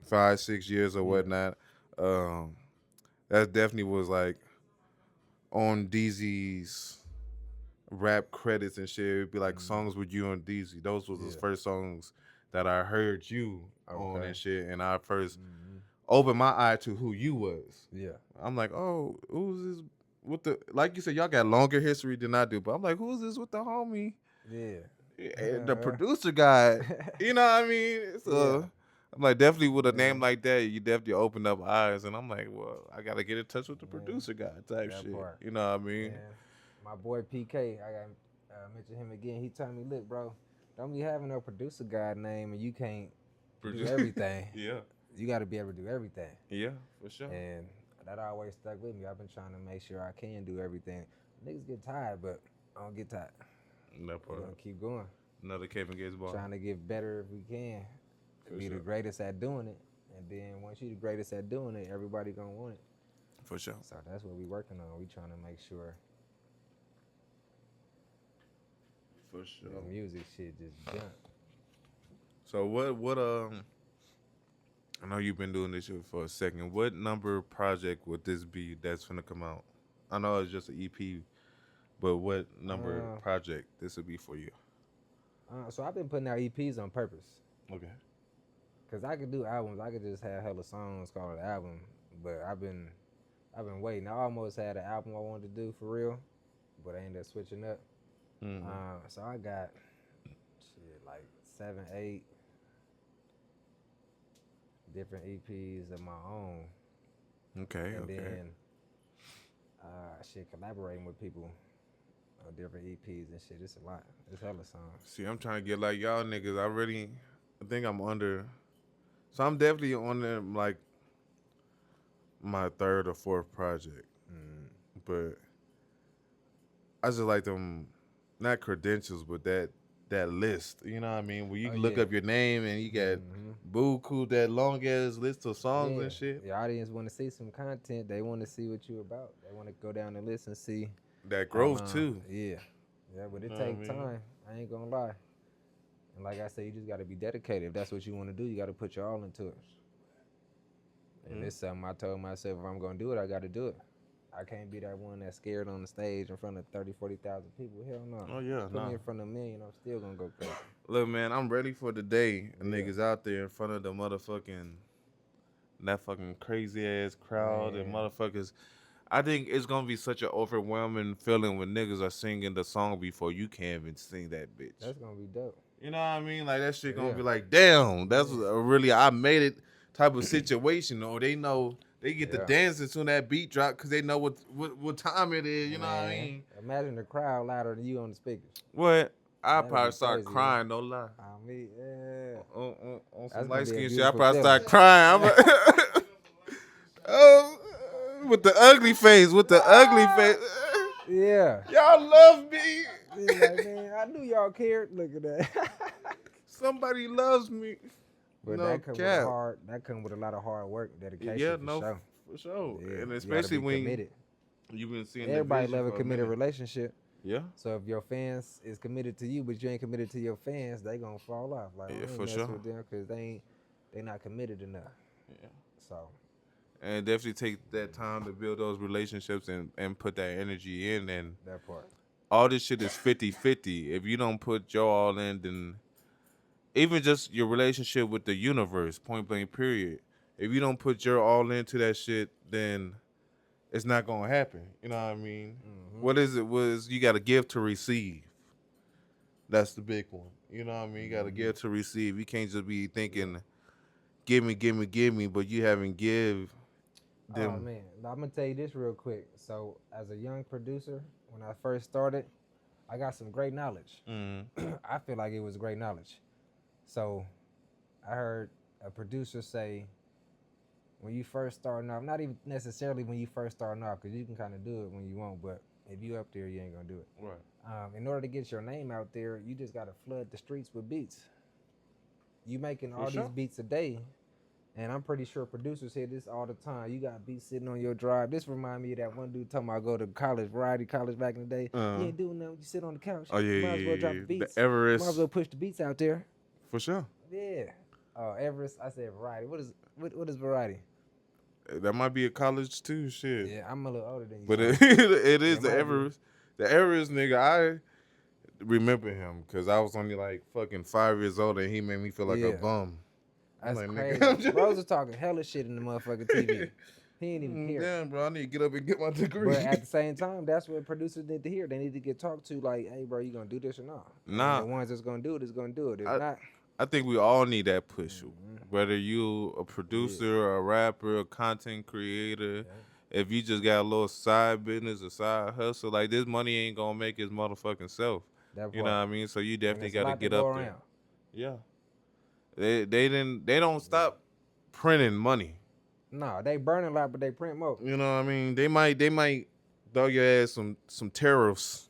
5, 6 years or Yeah. whatnot. Um, that definitely was like on Deezy's rap credits and shit. It'd be like Mm-hmm. songs with you and Deezy. Those was his Yeah. first songs that I heard you on Okay. and shit. And I first Mm-hmm. opened my eye to who you was. Yeah. I'm like, oh, who's this? With the like you said, y'all got longer history than I do. But I'm like, who's this with the homie? Yeah. The producer guy. You know what I mean? Yeah. So I'm like, definitely with a name Man. like that, you definitely opened up eyes. And I'm like, well, I gotta get in touch with the Man. producer guy type That shit. part. You know what I mean? Man. My boy PK, I got mention him again. He told me, look, bro, don't be having no producer guy name and you can't do everything. Yeah. You got to be able to do everything. Yeah, for sure. And that always stuck with me. I've been trying to make sure I can do everything. Niggas get tired, but I don't get tired. That We're part. going to keep going. Another Kevin Gates ball. Trying to get better if we can. For Be sure. the greatest at doing it. And then once you the greatest at doing it, everybody going to want it. For sure. So that's what we working on. We trying to make sure For sure. the music shit just jump. So what I know you've been doing this shit for a second. What number project would this be that's gonna come out? I know it's just an EP, but what number Uh, project this would be for you? so I've been putting out EPs on purpose. Okay. Cause I could do albums. I could just have hella songs called an album. But I've been waiting. I almost had an album I wanted to do for real, but I ended up switching up. Mm-hmm. So I got shit like 7, 8 different EPs of my own, Okay. and Okay. then shit collaborating with people on different EPs and shit. It's a lot. It's hella songs. See, I'm trying to get like y'all niggas. I think I'm under. So I'm definitely on them like my third or fourth project, Mm. but I just like them, not credentials, but that list. You know what I mean? Where you Oh can look yeah. up your name and you got Mm-hmm. buku that long ass list of songs Yeah. and shit. The audience want to see some content. They want to see what you about. They want to go down the list and see That how growth long. too. Yeah. Yeah, but You it know what I takes mean? time. I ain't gonna lie. And like I said, you just got to be dedicated. If that's what you want to do, you got to put your all into it. And it's something I told myself, if I'm going to do it, I got to do it. I can't be that one that's scared on the stage in front of 30, 40,000 people. Hell no. Oh yeah, Put me no. in front of a million, I'm still going to go crazy. Look, man, I'm ready for the day. Yeah. Niggas out there in front of the motherfucking that fucking crazy ass crowd and Man. motherfuckers. I think it's gonna be such an overwhelming feeling when niggas are singing the song before you can't even sing that bitch. That's going to be dope. You know what I mean? Like that shit gonna Yeah. be like, damn, that's Yeah. a really I made it type of situation. Or they know they get to Yeah. dance as soon as that beat drop because they know what time it is. You know what I Man, mean? imagine the crowd louder than you on the speakers. What? I That would probably be start crazy, crying, no lie. I mean, yeah. On That's some gonna light be a skin shit, I beautiful probably feeling. start crying. I'm like, oh, with the ugly face, with the ugly face. Yeah. Y'all love me. He's like, man, I knew y'all cared. Look at that. Somebody loves me. But No that come cap. with a lot of hard work, dedication Yeah, for no, sure. for sure. Yeah, And you gotta especially be when committed. you've been seeing Everybody the vision love a for committed minute. relationship. Yeah, So if your fans is committed to you, but you ain't committed to your fans, they gonna fall off. Like, Yeah, I ain't for mess sure. with them because they not committed enough. yeah. So And definitely take that time to build those relationships and put that energy in. And that part. all this shit is 50-50. If you don't put your all in, then even just your relationship with the universe, point blank, period. If you don't put your all into that shit, then it's not gonna happen. You know what I mean? Mm-hmm. What is it? Was you got to give to receive? That's the big one. You know what I mean? You got to give to receive. You can't just be thinking, give me, give me, give me, but you haven't give Oh them. man, I'm gonna tell you this real quick. So as a young producer, when I first started, I got some great knowledge. Mm. I feel like it was great knowledge. So I heard a producer say, when you first starting off, not even necessarily when you first starting off, because you can kind of do it when you want, but if you up there, you ain't gonna do it. Right. In order to get your name out there, you just gotta flood the streets with beats. You making For all these sure. beats a day, and I'm pretty sure producers hear this all the time. You got beats sitting on your drive. This remind me of that one dude talking about go to college, variety college back in the day. You Uh, ain't doing nothing. You sit on the couch. oh yeah, You might as well yeah, drop yeah, the yeah. The beats. Might as Everest, well push the beats out there. for sure. Yeah. Oh, Everest. I said variety. What is variety? That might be a college too, shit. Yeah, I'm a little older than you, But so it is it the might be. Everest. The Everest nigga, I remember him because I was only like fucking 5 years old and he made me feel like a Yeah, bum. I'm that's like, nigga, crazy. I'm just. Bros was talking hella shit in the motherfucking TV. He ain't even care. Damn, bro, I need to get up and get my degree. But at the same time, that's what producers need to hear. They need to get talked to, like, hey, bro, you gonna do this or not? And Nah, the ones that's gonna do it is gonna do it. If I, not, I think we all need that push. mhm, Whether you a yeah, producer, a rapper, a content creator, yeah, if you just got a little side business, a side hustle, like this money ain't gonna make his motherfucking self. that You know what part. I mean? So you And definitely it's a gotta lot to get go up there. around. Yeah. They don't stop printing money. No, they burn a lot, but they print more. You know what I mean? They might throw your ass some tariffs.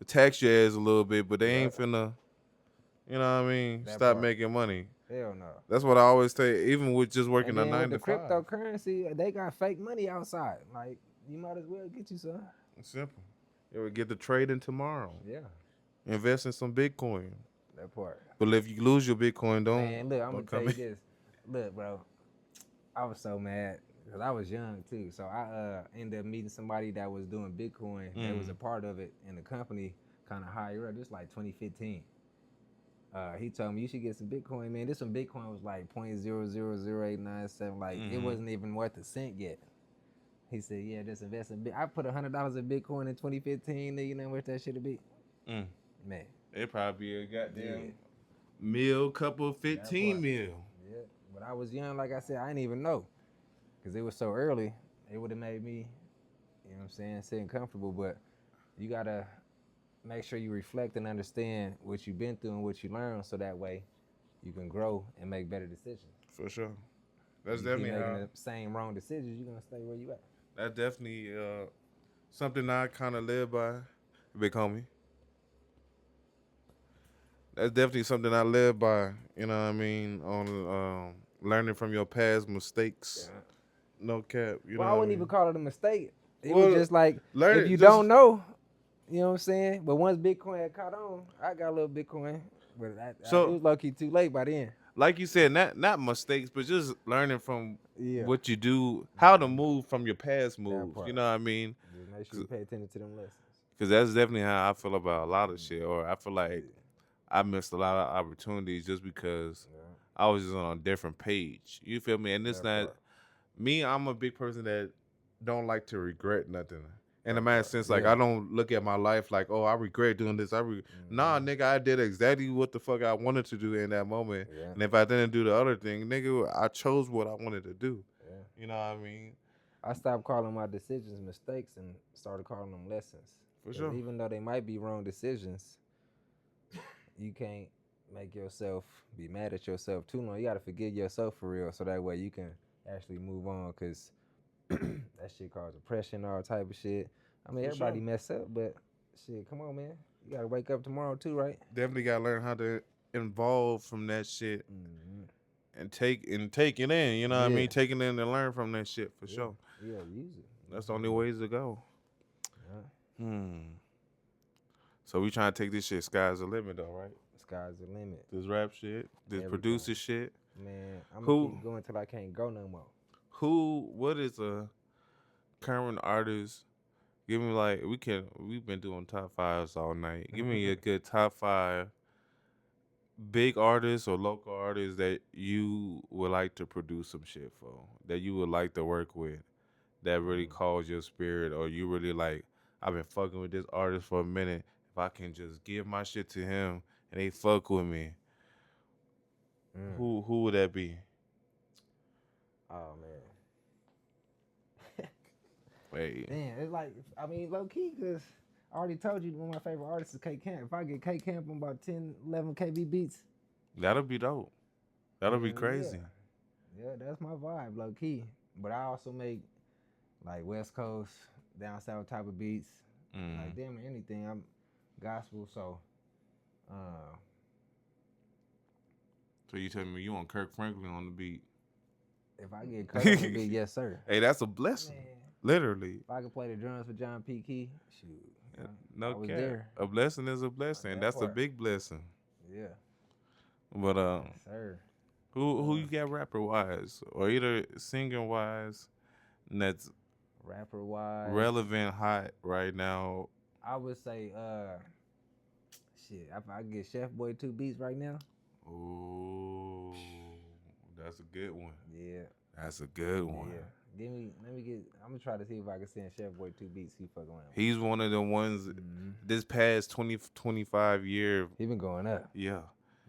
Tax your ass a little bit, but they Yeah, ain't finna, you know what I mean, that stop part. making money. Hell no. That's what I always say, even with just And working a then with nine the to five. cryptocurrency, they got fake money outside. Like, you might as well get you some. It's simple. You would get the trading tomorrow. Yeah, Invest in some Bitcoin. that part. But if you lose your Bitcoin, Man, look, I'm gonna don't tell come you in. this. Look, bro, I was so mad because I was young too. So I ended up meeting somebody that was doing Bitcoin. They was a part of it, and the company kind of higher up. This like 2015. He told me you should get some Bitcoin, man. This one Bitcoin was like 0.000897. Like it wasn't even worth a cent yet. He said, "Yeah, just invest in I put $100 in Bitcoin in 2015. You know what that should be, Mm. man." It probably be a goddamn Yeah, meal, couple of that 15 part. meal. Yeah, but I was young, like I said, I didn't even know because it was so early. It would have made me, you know what I'm saying, sitting comfortable. But you gotta make sure you reflect and understand what you've been through and what you learned, so that way you can grow and make better decisions. For sure. That's You keep definitely making how. the same wrong decisions, you're gonna stay where you at. That's definitely something I kind of live by, big homie. That's definitely something I live by. You know what I mean? On learning from your past mistakes. Yeah. No cap. You Well, know I what I wouldn't even mean? call it a mistake. It was Well, just like if learn you just don't know, you know what I'm saying. But once Bitcoin had caught on, I got a little Bitcoin, but it so was low key too late by then. like you said, not mistakes, but just learning from Yeah, what you do, how to move from your past that moves. You part. know what I mean? Just make sure you pay attention to them lessons. Because that's definitely how I feel about a lot of shit. Or I feel Yeah, like I missed a lot of opportunities just because yeah, I was just on a different page. You feel me? And it's that not part. me. I'm a big person that don't like to regret nothing. In a That matter of part. sense, like Yeah. I don't look at my life like, oh, I regret doing this. Nah, Mhm. nigga, I did exactly what the fuck I wanted to do in that moment. Yeah, And if I didn't do the other thing, nigga, I chose what I wanted to do. yeah. You know what I mean? I stopped calling my decisions mistakes and started calling them lessons. For Because sure. even though they might be wrong decisions, you can't make yourself be mad at yourself too long. You gotta forgive yourself for real, so that way you can actually move on. Cause that shit causes depression, all type of shit. I mean, For everybody sure. mess up, but shit, come on, man. You gotta wake up tomorrow too, right? Definitely gotta learn how to evolve from that shit Mm-hmm. and take it in. You know what I Yeah, mean? Take it in and learn from that shit for yeah, sure. yeah. Use it. That's Use the it. only ways to go. Yeah. Hmm. So we trying to take this shit sky's the limit though, right? Sky's the limit. This rap shit, this Everything. producer shit. Man, I'm gonna Who keep going till I can't go no more. what is a current artist? Give me like we've been doing top fives all night. Give me a good top five big artists or local artists that you would like to produce some shit for, that you would like to work with, that really calls your spirit, or you really like, I've been fucking with this artist for a minute. If I can just give my shit to him and they fuck with me, Mm. who would that be? Oh man. Wait, Man, it's like, I mean, low key, because I already told you one of my favorite artists is K Camp. If I get K Camp on about 10, 11 KB beats, that'll be dope. That'll be hell crazy. yeah. Yeah, that's my vibe, low key. But I also make like West Coast, down south type of beats. Like damn near anything. I'm gospel, so So you telling me you want Kirk Franklin on the beat? if I get Kurt on the beat, yes sir. Hey, that's a blessing. Man, Literally. if I could play the drums for John P. Key, shoot, No I was cap. there. A blessing is a blessing. That That's a part. big blessing. Yeah, But yes sir. who you got rapper wise or either singer wise that's Rapper wise, relevant hot right now? I would say shit. If I get Chef Boy 2 beats right now, Ooh, that's a good one. yeah, That's a good one. yeah. Let me get. I'm gonna try to see if I can send Chef Boy 2 beats. He fuck around. He's one of the ones this past 20, 25 year. He been going up. Yeah.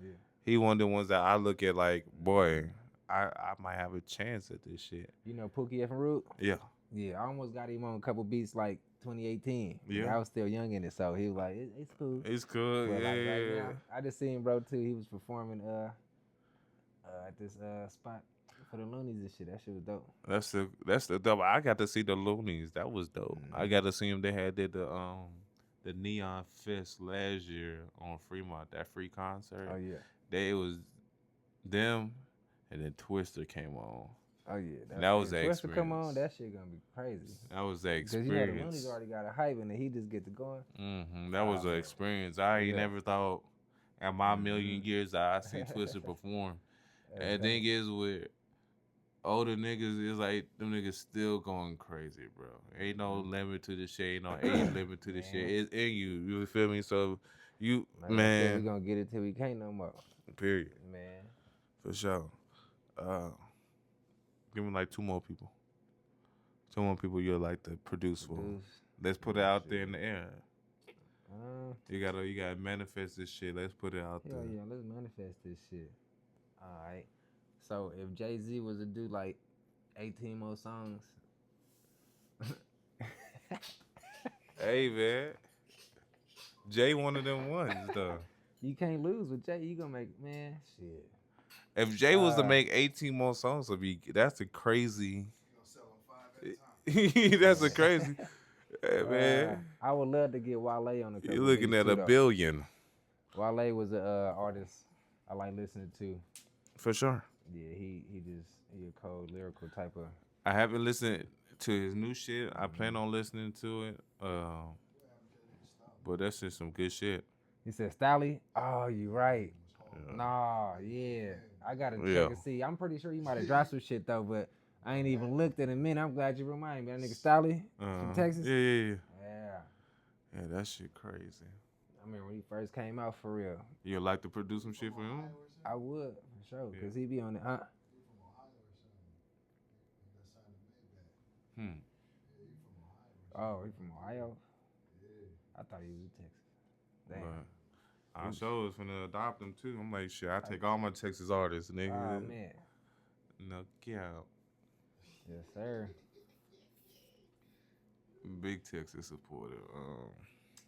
Yeah. He one of the ones that I look at like, boy, I might have a chance at this shit. You know Pookie F and Root? Yeah. Yeah, I almost got him on a couple beats like 2018. Yeah. I was still young in it, so he was like, it's cool. It's cool. But Yeah. like right now, I just seen bro too. He was performing at this spot for the Loonies and shit. That shit was dope. That's the dope. I got to see the Loonies. That was dope. I got to see them. They did the Neon Fest last year on Fremont. That free concert. Oh yeah. It was them, and then Twister came on. Oh yeah. That was the Twister come on, experience. that shit gonna be crazy. That was the Because you know the experience. Loonies already got a hype and then he just get to going. That was the man. experience. I ain't Yeah. never thought in my million years that I see Twister perform. And the thing is with older niggas, it's like them niggas still going crazy, bro. Ain't no limit to the shit. Ain't no age limit to the shit. It's in you. You feel me? So you We gonna get it till we can't no more. period. Man. For sure. Give me like two more people. Two more people you'll like to produce for. Let's put it out there in the air. You gotta manifest this shit. Let's put it out there. Yeah, let's manifest this shit. Alright. So if Jay-Z was to do like 18 more songs. Hey man. Jay one of them ones though. You can't lose with Jay. You gonna make shit. If Jay was to make 18 more songs, that's a crazy. That's a crazy. Hey, man. I would love to get Wale on the. You're looking at $1 billion. Wale was an artist I like listening to. For sure. Yeah, he a cold lyrical type of. I haven't listened to his new shit. I plan on listening to it. But that's just some good shit. He said, Stally? Oh, you right. Yeah. Nah, yeah. I gotta check and see. I'm pretty sure you might have dropped some shit though, but I ain't even looked in a minute. I'm glad you reminded me. That nigga Stally from Texas? Yeah. Yeah. Yeah, that shit crazy. I remember when he first came out for real. You'd like to produce some shit for him? I would, for sure, because he be on it, huh? Oh, he from Ohio? I thought he was in Texas. Damn. I sure was finna adopt him too. I'm like, shit, I take all my Texas artists, nigga. Oh, man. No cap. Yes, sir. Big Texas supporter.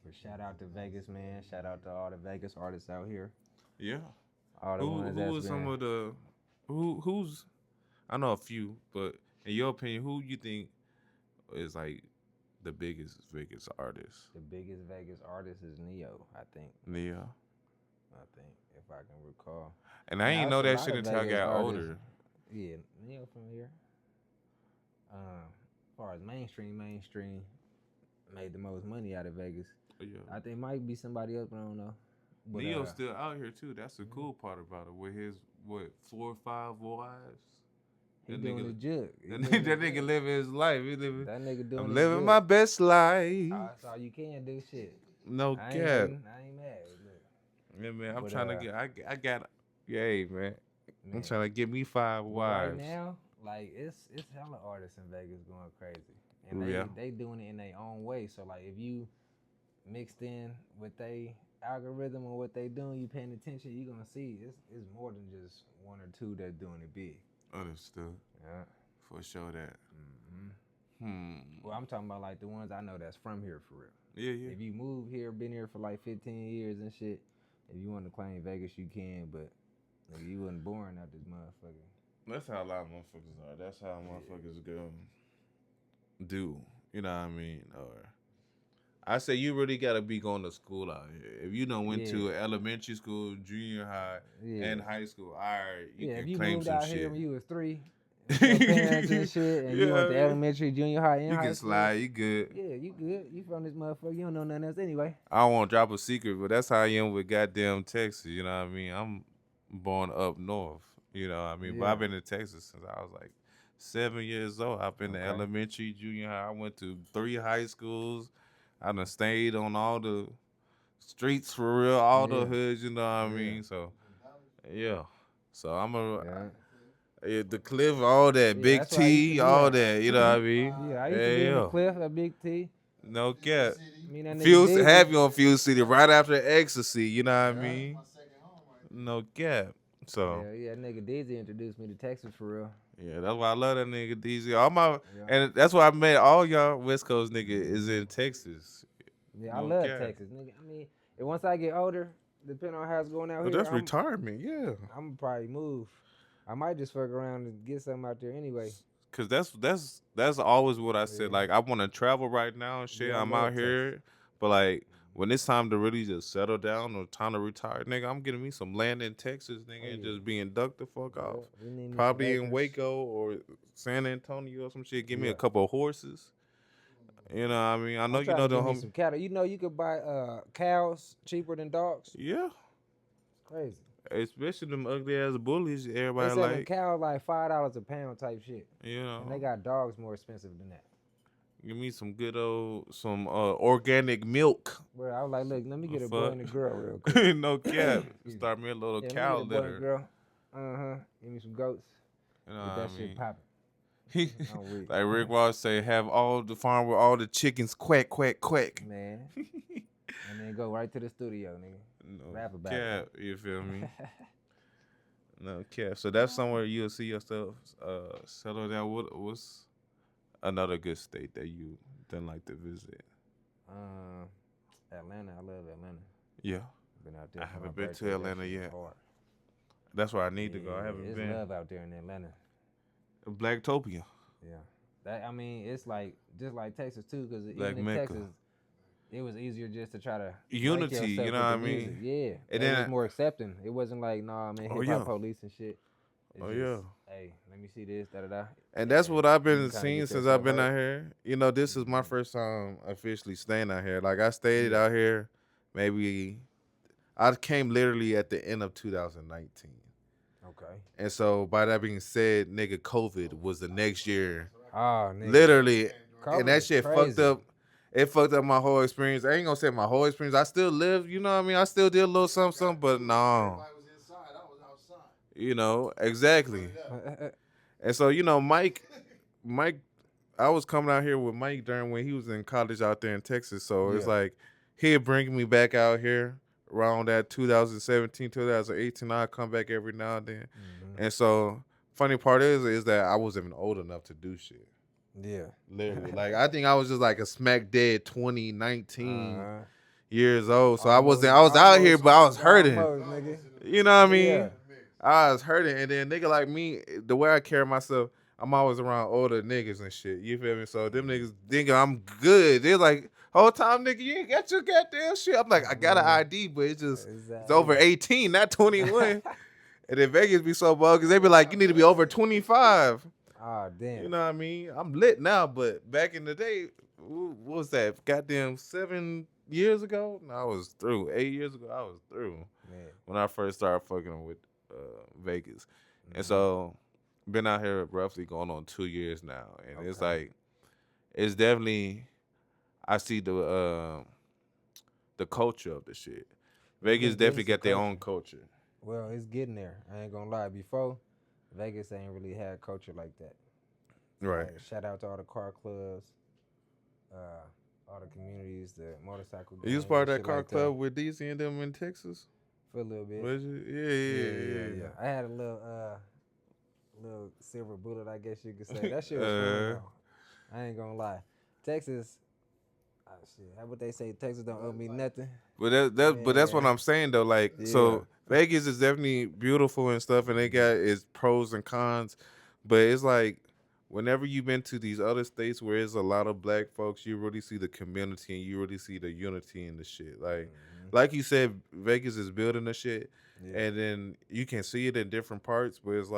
But shout out to Vegas, man. Shout out to all the Vegas artists out here. Yeah. All the ones who was some of the who's I know a few, but in your opinion, who you think is like the biggest Vegas artist? The biggest Vegas artist is Neo, I think. Neo. I think, if I can recall. And I ain't know that shit until I got older. Yeah, Neo from here. As far as mainstream, made the most money out of Vegas. Yeah. I think might be somebody else, but I don't know. But, Neo's still out here too. That's the cool part about it. With his 4 or 5 wives. He doing the jug. That nigga living his life. That nigga doing. I'm living my best life. That's all you can do. Shit. No cap. I ain't mad. Look. Yeah, man. I'm trying to get. I got. Yay, man. I'm trying to get me 5 wives. Right now, like it's hella artists in Vegas going crazy, and they doing it in their own way. So like, if you mixed in with they algorithm or what they doing, you paying attention, you gonna see it's more than just 1 or 2 that's doing it big. Understood. Yeah. For sure that. Well, I'm talking about like the ones I know that's from here for real. Yeah. If you move here, been here for like 15 years and shit, if you want to claim Vegas, you can, but like, you wasn't born out this motherfucker. That's how a lot of motherfuckers are. That's how motherfuckers go do. You know what I mean? Or I say you really gotta be going to school out here. If you done went Yeah, to elementary school, junior high, yeah, and high school, all right, you yeah. If can you claim moved some out here shit. when you was 3 with your parents and shit, and you went to Yeah, elementary, junior high, and you high can school, slide. You good. yeah, you good. You from this motherfucker. You don't know nothing else anyway. I don't want to drop a secret, but that's how I am with goddamn Texas. You know what I mean? I'm born up north. You know what I mean? But I've Yeah. been in Texas since I was like 7 years old. I've been to Okay. elementary, junior high. I went to 3 high schools. I done stayed on all the streets for real, all the Yeah. hoods. You know what I Yeah. mean? So yeah. So I'm a Yeah. the cliff, all that, Yeah. Big That's why I used to T, be all at. that. You know what I mean? Yeah, I used to Yeah, be in the yeah. cliff at Big T. No cap. Me and that nigga Fuse Dizzy. have you on Fuse City right after Ecstasy. You know what I mean? No cap. So Yeah, yeah, that nigga Dizzy introduced me to Texas for real. yeah, that's why I love that nigga DZ. All my Yeah. and that's why I met all y'all West Coast nigga is in Texas. Yeah, I No love cap. Texas, nigga. I mean, and once I get older, depending on how it's going out But here, that's retirement, yeah. I'm gonna probably move. I might just fuck around and get something out there anyway. Cause that's always what I said. Yeah. Like I want to travel right now and shit. Yeah, I I'm love out here, but like when it's time to really just settle down or time to retire, nigga, I'm getting me some land in Texas, nigga, and yeah. just being ducked the fuck Yeah, off. we need me some Probably in acres. Waco or San Antonio or some shit. Give me Yeah. a couple of horses. You know what I mean? I know I'm you trying know to the get me home. some cattle. You know, you could buy cows cheaper than dogs. Yeah, Crazy. especially them ugly ass bullies. They Everybody selling like, cows like $5 a pound type shit, you and they know. got dogs more expensive than that. Give me some good old some organic milk. Bro, I was like, look, let me get a boy Fuck. and a girl real quick. No cap. Excuse me. Start me a little Yeah, let me cow get a boy and a litter. girl. Give me some goats. You know Get what that I shit mean? popping. He, I'm weak. like Rick Ross say, have all the farm with all the chickens quack quack quack. Man. And then go right to the studio, nigga. No Rap about cap. You feel it. me? No cap. So that's somewhere you'll see yourself settle down. What's another good state that you didn't like to visit? Atlanta. I love Atlanta. Yeah, Been out there. I for haven't my been birthday. to That Atlanta shit was yet. hard. That's where I need to go. I haven't It's been. love out there in Atlanta. Blacktopia. Yeah. That I mean, it's like just like Texas too, because Black even in Mecca. Texas, it was easier just to try to break Unity, yourself you know with what the I mean? music. Yeah, And they then was more accepting. It wasn't like, nah, man, Oh, hip hop yeah. police and shit. It's Oh, just, yeah. hey, let me see this, da da da. And that's what I've been You kinda seeing get since yourself I've been hurt. out here. You know, this is my first time officially staying out here. Like I stayed Yeah. out here, maybe I came literally at the end of 2019. Okay. And so by that being said, nigga, COVID was the next year. Oh, nigga. Literally. COVID And that was shit fucked crazy. up. It fucked up my whole experience. I ain't gonna say my whole experience. I still lived, you know what I mean? I still did a little something, but no. You know, exactly. And so, you know, Mike, I was coming out here with Mike during when he was in college out there in Texas. So it's Yeah. like he'd bring me back out here around that 2017, 2018. I'd come back every now and then. And so funny part is that I wasn't even old enough to do shit. Yeah. Literally. Like I think I was just like a smack dead 19 Uh-huh. years old. So Almost- I was out here, almost- but I was hurting. almost, nigga. You know what I mean? Yeah. I was hurting, and then nigga like me, the way I carry myself, I'm always around older niggas and shit. You feel me? So them niggas thinking I'm good. They're like, whole time, nigga, you ain't got your goddamn shit. I'm like, I got an ID, but it's just it's over 18, not 21. And then Vegas be so bogus, they be like, you need to be over 25. Oh, damn. You know what I mean? I'm lit now, but back in the day, what was that? Goddamn 7 years ago? No, I was through. 8 years ago, I was through. Man. When I first started fucking with Vegas. And so been out here roughly going on 2 years now. And it's like it's definitely I see the culture of the shit. Vegas definitely got their own culture. Well, it's getting there. I ain't gonna lie. Before, Vegas ain't really had culture like that. Right. Like, shout out to all the car clubs, all the communities, the motorcycle. You was gangs part and of that shit car like club with DC and them in Texas? for a little bit. Was you? Yeah. I had a little silver bullet, I guess you could say. That shit was fun though. I ain't gonna lie. Texas, shit. How would they say? Texas don't owe me nothing. But that's what I'm saying though. Like so Vegas is definitely beautiful and stuff, and they got its pros and cons. But it's like whenever you've been to these other states where there's a lot of black folks, you really see the community and you really see the unity in the shit. Like you said, Vegas is building the shit, Yeah. and then you can see it in different parts. But it's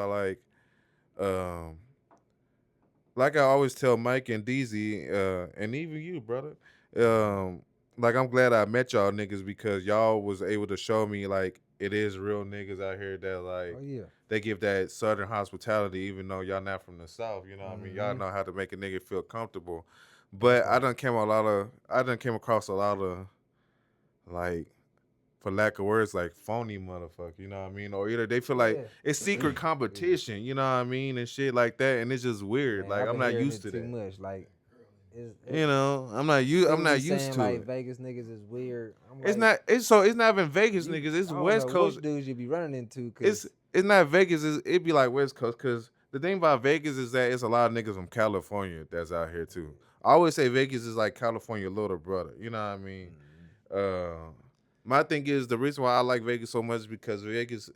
um, like I always tell Mike and DZ, and even you, brother. Um, like I'm glad I met y'all niggas because y'all was able to show me like it is real niggas out here that Oh like yeah. they give that southern hospitality, even though y'all not from the south. You know what I mean? Y'all Mm-hmm. know how to make a nigga feel comfortable. That But part. I done came across a lot of like, for lack of words, like phony motherfucker. You know what I mean? Or either they feel like Yeah. it's secret Yeah. competition. You know what I mean? And shit like that, and it's just weird. Man, Like I've I'm been not hearing used it to too that. much. Like, You know, I'm people be not used saying to like it. Vegas niggas is weird. I'm It's like, not. It's not even Vegas you, niggas. It's I don't West know which Coast. dudes you be running into, It's cause it's not Vegas. It be like West Coast. Cause the thing about Vegas is that it's a lot of niggas from California that's out here too. I always say Vegas is like California little brother. You know what I mean? Uh, my thing is the reason why I like Vegas so much is because Vegas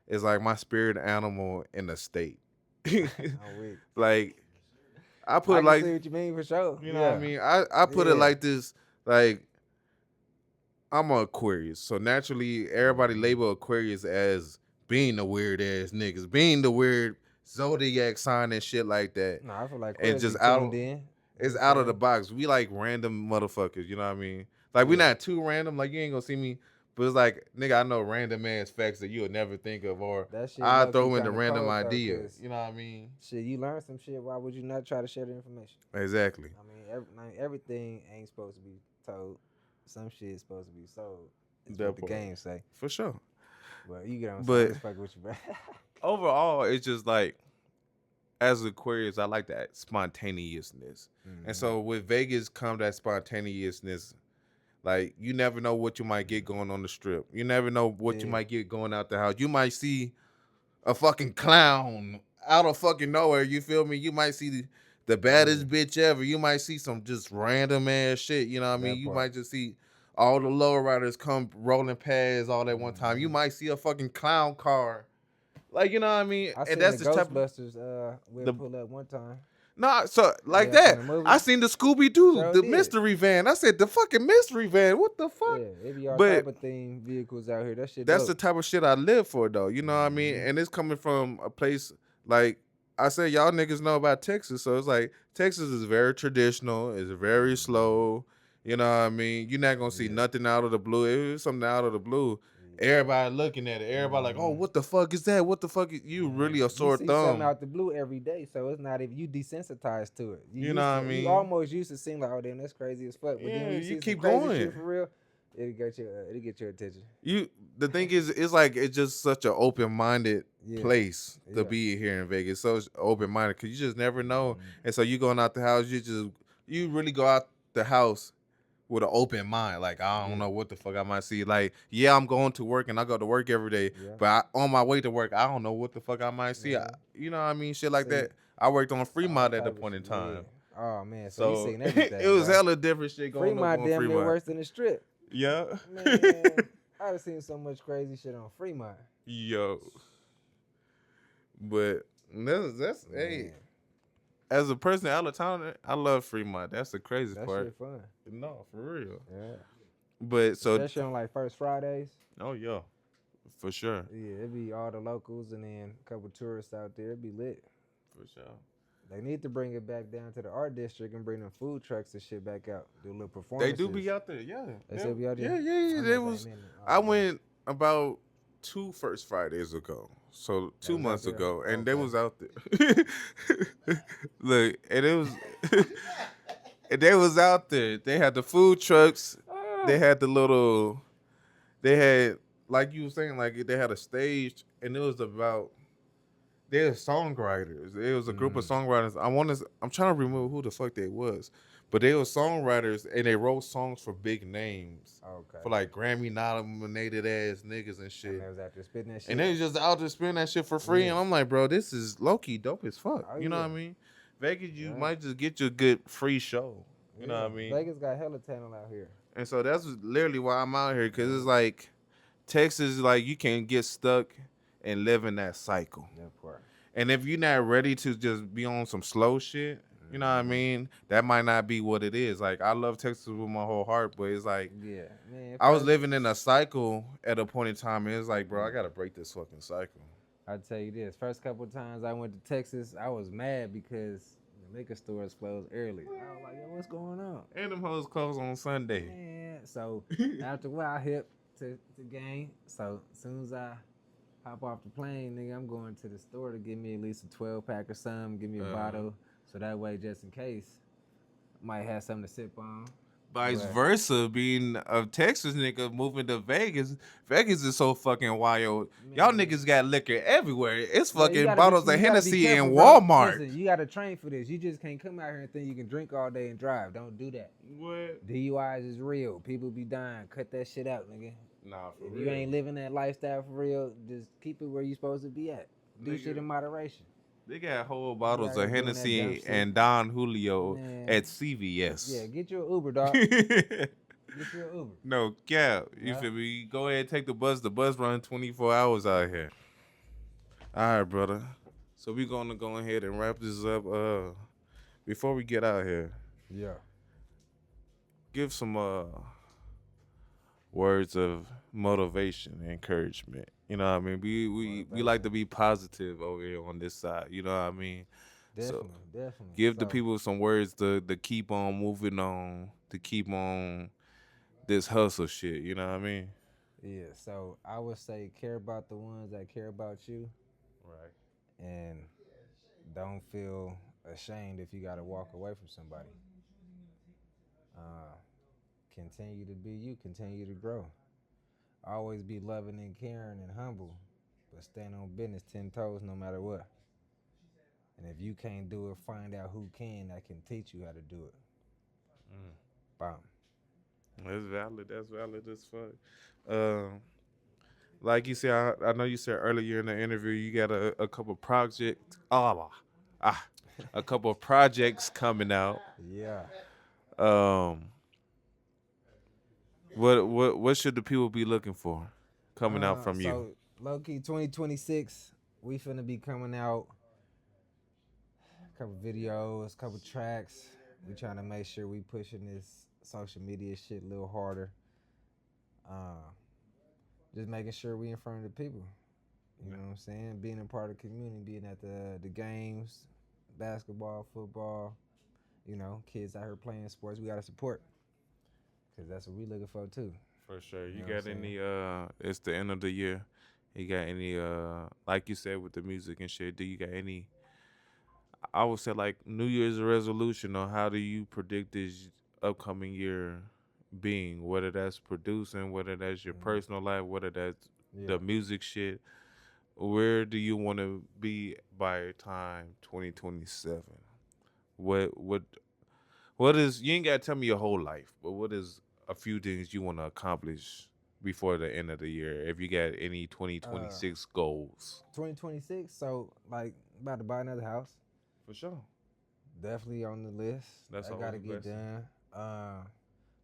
is like my spirit animal in the state. I'm weak. Like I put I it can like, see what you mean for sure. you know what I Yeah, mean. I put it yeah. like this. Like I'm an Aquarius, so naturally everybody Mm-hmm. label Aquarius as being the weird ass niggas, being the weird zodiac sign and shit like that, No, I feel like and Quez be just tuned in. You know it's what I'm out of the saying? box. We like random motherfuckers, you know what I mean? Like we Yeah, not too random. Like you ain't gonna see me, but it's like nigga, I know random ass facts that you'll never think of, or that shit I low key throw in the kind of random cold though, idea. cause You know what I mean? shit, you learn some shit. Why would you not try to share the information? Exactly. Everything ain't supposed to be told. Some shit is supposed to be sold. Is what That the part game say. for sure. But you get on. I'm But just fucking with you, bro. overall, it's just like as Aquarius, I like that spontaneousness. And Mm-hmm. so with Vegas come that spontaneousness. Like you never know what you might get going on the strip. You never know what you Yeah. might get going out the house. You might see a fucking clown out of fucking nowhere. You feel me? You might see the Yeah. baddest bitch ever. You might see some just random ass shit. You know what I mean? That You part. might just see all the lower riders come rolling past all at one time. You Mm-hmm. might see a fucking clown car. Like, you know what I mean? I And seen that's the the type of Ghostbusters. We'll the pull up one time. nah, so like Yeah, from that. the I movie. seen the Scooby Doo, Sure the did. mystery van. I said the fucking mystery van. What the fuck? Yeah, it be all But type of theme vehicles out here. That shit that's the dope. type of shit I live for, though. You know what I mean? Mm-hmm. And it's coming from a place like I said, y'all niggas know about Texas, so it's like Texas is very traditional. It's very Mm-hmm. slow. You know what I mean? You're not gonna see Yeah. nothing out of the blue. If it's something out of the blue, everybody looking at it. Everybody like, oh, Mm-hmm. what the fuck is that? What the fuck is you Mm-hmm. really a You sore see something thumb? out the blue every day, so it's not even you desensitized to it. You You know used what I to, you mean? almost used to seem like, oh damn, that's crazy as fuck. But then Yeah, when you you see some keep crazy going. shit for real, it'll get your attention. You the thing is, it's like it's just such an open minded Yeah, place to yeah. be here in Vegas. So it's open minded because you just never know. Mm-hmm. And so you going out the house, you really go out the house with an open mind. Like I don't Yeah, know what the fuck I might see. Like yeah, I'm going to work and I go to work every day, yeah, but on my way to work, I don't know what the fuck I might see. man. You know what I mean? Shit like See that. I worked on all Fremont at the type of point in shit. Yeah. time, Oh man, so you so seen it everything, was bro. hella different shit going up Fremont on damn near Fremont. worse than the strip. Yeah. Man, I've seen so much crazy shit on Fremont. Yo. But that's hey, Man, as a person out of town, I love Fremont. That's the craziest that part. shit fun. No, for real. Yeah, But so, especially on like first Fridays. oh yeah, for sure, Yeah, it'd be all the locals and then a couple tourists out there. It'd be lit. for sure. They need to bring it back down to the art district and bring them food trucks and shit back out. Do little They performances. do be out there, yeah. They still be out Yeah, there. yeah, yeah. I There never was. ain't been. I Oh man, went about two first Fridays ago, so they two was out months there. ago, and they Okay. was out there. Look, and it was, and they was out there. They had the food trucks. They had the little. They had like you were saying, like they had a stage, and it was about they're songwriters. It was a group of Mm, songwriters. I'm trying to remember who the fuck they was, but they were songwriters and they wrote songs for big names, okay. for like Grammy nominated ass niggas and And shit. they was out there spitting that And shit. they was just out there spending that shit for free. Yeah. And I'm like, bro, this is low key dope as fuck. Oh You know yeah. what I mean? Vegas, you Yeah. might just get you a good free show. You know Yeah. what I mean? Vegas got hella talent out here. And so that's literally why I'm out here, because it's Yeah. like Texas, like you can get stuck and live in that cycle. That part. And if you're not ready to just be on some slow shit, you know what I mean? That might not be what it is. Like I love Texas with my whole heart, but it's like Yeah, man. I was First, living in a cycle at a point in time, and it's like, bro, I gotta break this fucking cycle. I tell you this. First couple of times I went to Texas, I was mad because the liquor stores closed early. I was like, yo, what's going on? And them hoes close on Sunday. Man, so after a while, I hip to game. So as soon as I hop off the plane, nigga, I'm going to the store to get me at least a 12 pack or something, give me a bottle, so that way, just in case, I might have something to sip on. Vice But versa, being a Texas nigga moving to Vegas. Vegas is so fucking wild. Y'all man, niggas got liquor everywhere. It's bro, fucking bottles of you gotta be Hennessy in careful, bro. Walmart. Listen, you gotta train for this. You just can't come out here and think you can drink all day and drive. Don't do that. What? DUIs is real. People be dying. Cut that shit out, nigga. Nah, for If real. you ain't living that lifestyle for real, just keep it where you supposed to be at. Do Nigga. shit in moderation. They got whole bottles out of here doing that dumb Hennessy shit. and Don Julio Man. at Yeah, CVS. get you an Uber, dog. Get you an Uber. No cap. You Yeah. feel me? Go ahead and take the bus. The bus run 24 hours out here. All right, brother. So we gonna go ahead and wrap this up. Before we get out here, Yeah. give some words of motivation and encouragement. You know what I mean? We like to be positive over here on this side. You know what I mean? Definitely, So definitely. give the So, people some words to keep on moving on, to keep on this hustle shit. You know what I mean? yeah, so I would say care about the ones that care about you Right. and don't feel ashamed if you got to walk away from somebody. Uh, Continue to be you, continue to grow. Always be loving and caring and humble, but stand on business 10 toes no matter what. And if you can't do it, find out who can that can teach you how to do it. Bam. That's valid. That's valid as fuck. Um, like you said, I know you said earlier in the interview you got a couple projects. A couple of projects coming out. Yeah. Um, what should the people be looking for coming out from you? So low key 2026, we finna be coming out a couple videos, couple tracks. We trying to make sure we pushing this social media shit a little harder. Uh, just making sure we in front of the people. You know what I'm saying? Being a part of the community, being at the games, basketball, football. You know, kids out here playing sports. We gotta support, cause that's what we looking for too. For sure. You know what got I'm any it's the end of the year. You got any like you said with the music and shit, do you got any I would say like New Year's resolution on how do you predict this upcoming year being, whether that's producing, whether that's your personal life, whether that's Yeah. the music shit. Where do you want to be by time 2027? What what is you ain't gotta tell me your whole life, but what is a few things you want to accomplish before the end of the year? If you got any 2026 goals, 2026. So like about to buy another house. for sure. Definitely on the list. That's I always gotta a get blessing. done.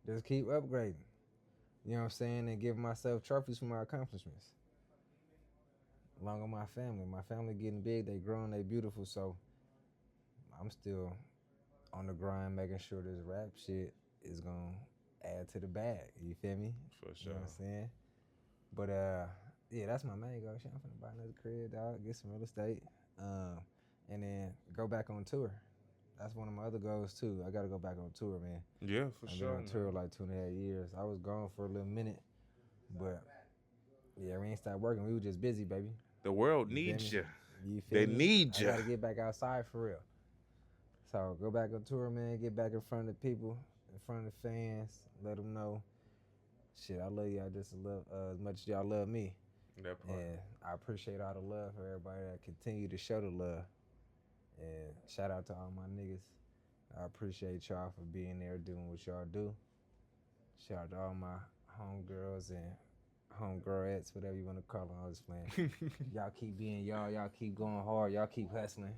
Just keep upgrading. You know what I'm saying? And giving myself trophies for my accomplishments. Along with my family. My family getting big, they growing, they beautiful. So I'm still on the grind making sure this rap shit is gonna add to the bag. You feel me? For You sure. know what I'm saying? But yeah, that's my main goal. Shit, I'm finna buy another crib, dog, get some real estate. And then go back on tour. That's one of my other goals too. I gotta go back on tour, man. Yeah, for I've been sure. on tour like 2.5 years. I was gone for a little minute, but yeah, we ain't stopped working. We were just busy, baby. The world You feel needs me? you. You They feel me? need I you. gotta get back outside for real. So go back on tour, man. Get back in front of the people, in front of the fans. Let them know, shit, I love y'all just as much as y'all love me. That part. And I appreciate all the love for everybody that continue to show the love. And shout out to all my niggas. I appreciate y'all for being there doing what y'all do. Shout out to all my homegirls and homegirlettes, whatever you want to call them. I was playing. Y'all keep being y'all. Y'all keep going hard. Y'all keep hustling.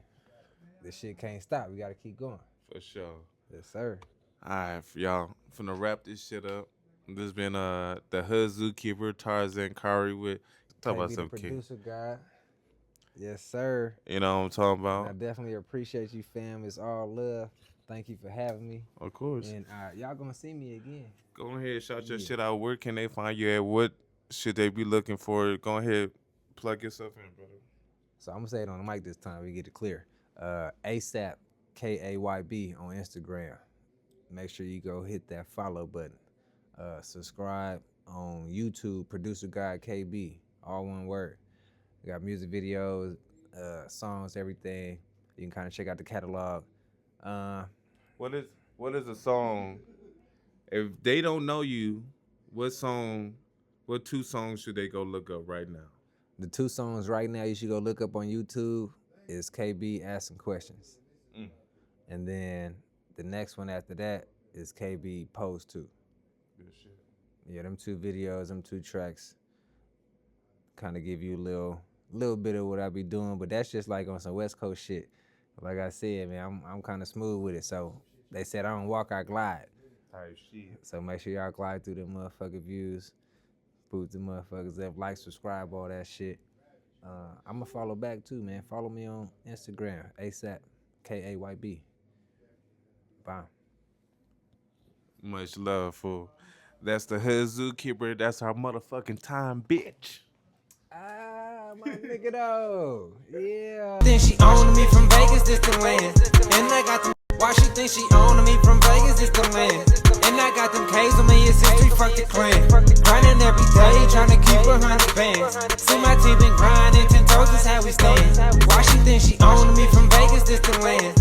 This shit can't stop. We got to keep going. For sure. Yes, sir. All right, y'all. Finna wrap this shit up. This been the Hood Zookeeper, TarZanz Khari with talk about KAYB the some kid. producer God. Yes, sir. You know what I'm talking And I about? definitely appreciate you, fam. It's all love. Thank you for having me. Of course. And y'all gonna see me again. Go ahead, shout your Yeah. shit out. Where can they find you at? What should they be looking for? Go ahead, plug yourself in, brother. So I'm gonna say it on the mic this time. We get it clear. ASAP KAYB on Instagram. Make sure you go hit that follow button. Subscribe on YouTube. Producer God KB. All one word. We got music videos, songs, everything. You can kind of check out the catalog. What is a song? If they don't know you, what two songs should they go look up right now? The 2 songs right now you should go look up on YouTube is KB Asking Questions. And then the next one after that is KB Pose 2. Good shit. Yeah, them 2 videos, them 2 tracks kind of give you a little bit of what I be doing, but that's just like on some West Coast shit. Like I said, man, I'm kind of smooth with it. So they said I don't walk, I glide. Type shit. So make sure y'all glide through them motherfucking views, boost the motherfuckers up, like, subscribe, all that shit. I'm going to follow back too, man. Follow me on Instagram, ASAP KAYB. Bye. Much love, fool. That's the Hood Zookeeper. That's our motherfucking time, bitch. My nigga though. Yeah. Think she owning me from Vegas, this the land. And I got them. Why she think she owning me from Vegas, this the land. And I got them K's on me, it's history, fuck the clan. Grinding every day, trying to keep 100 bands. See my team been grinding, 10 toes is how we stand. Why she think she owning me from Vegas, this the land.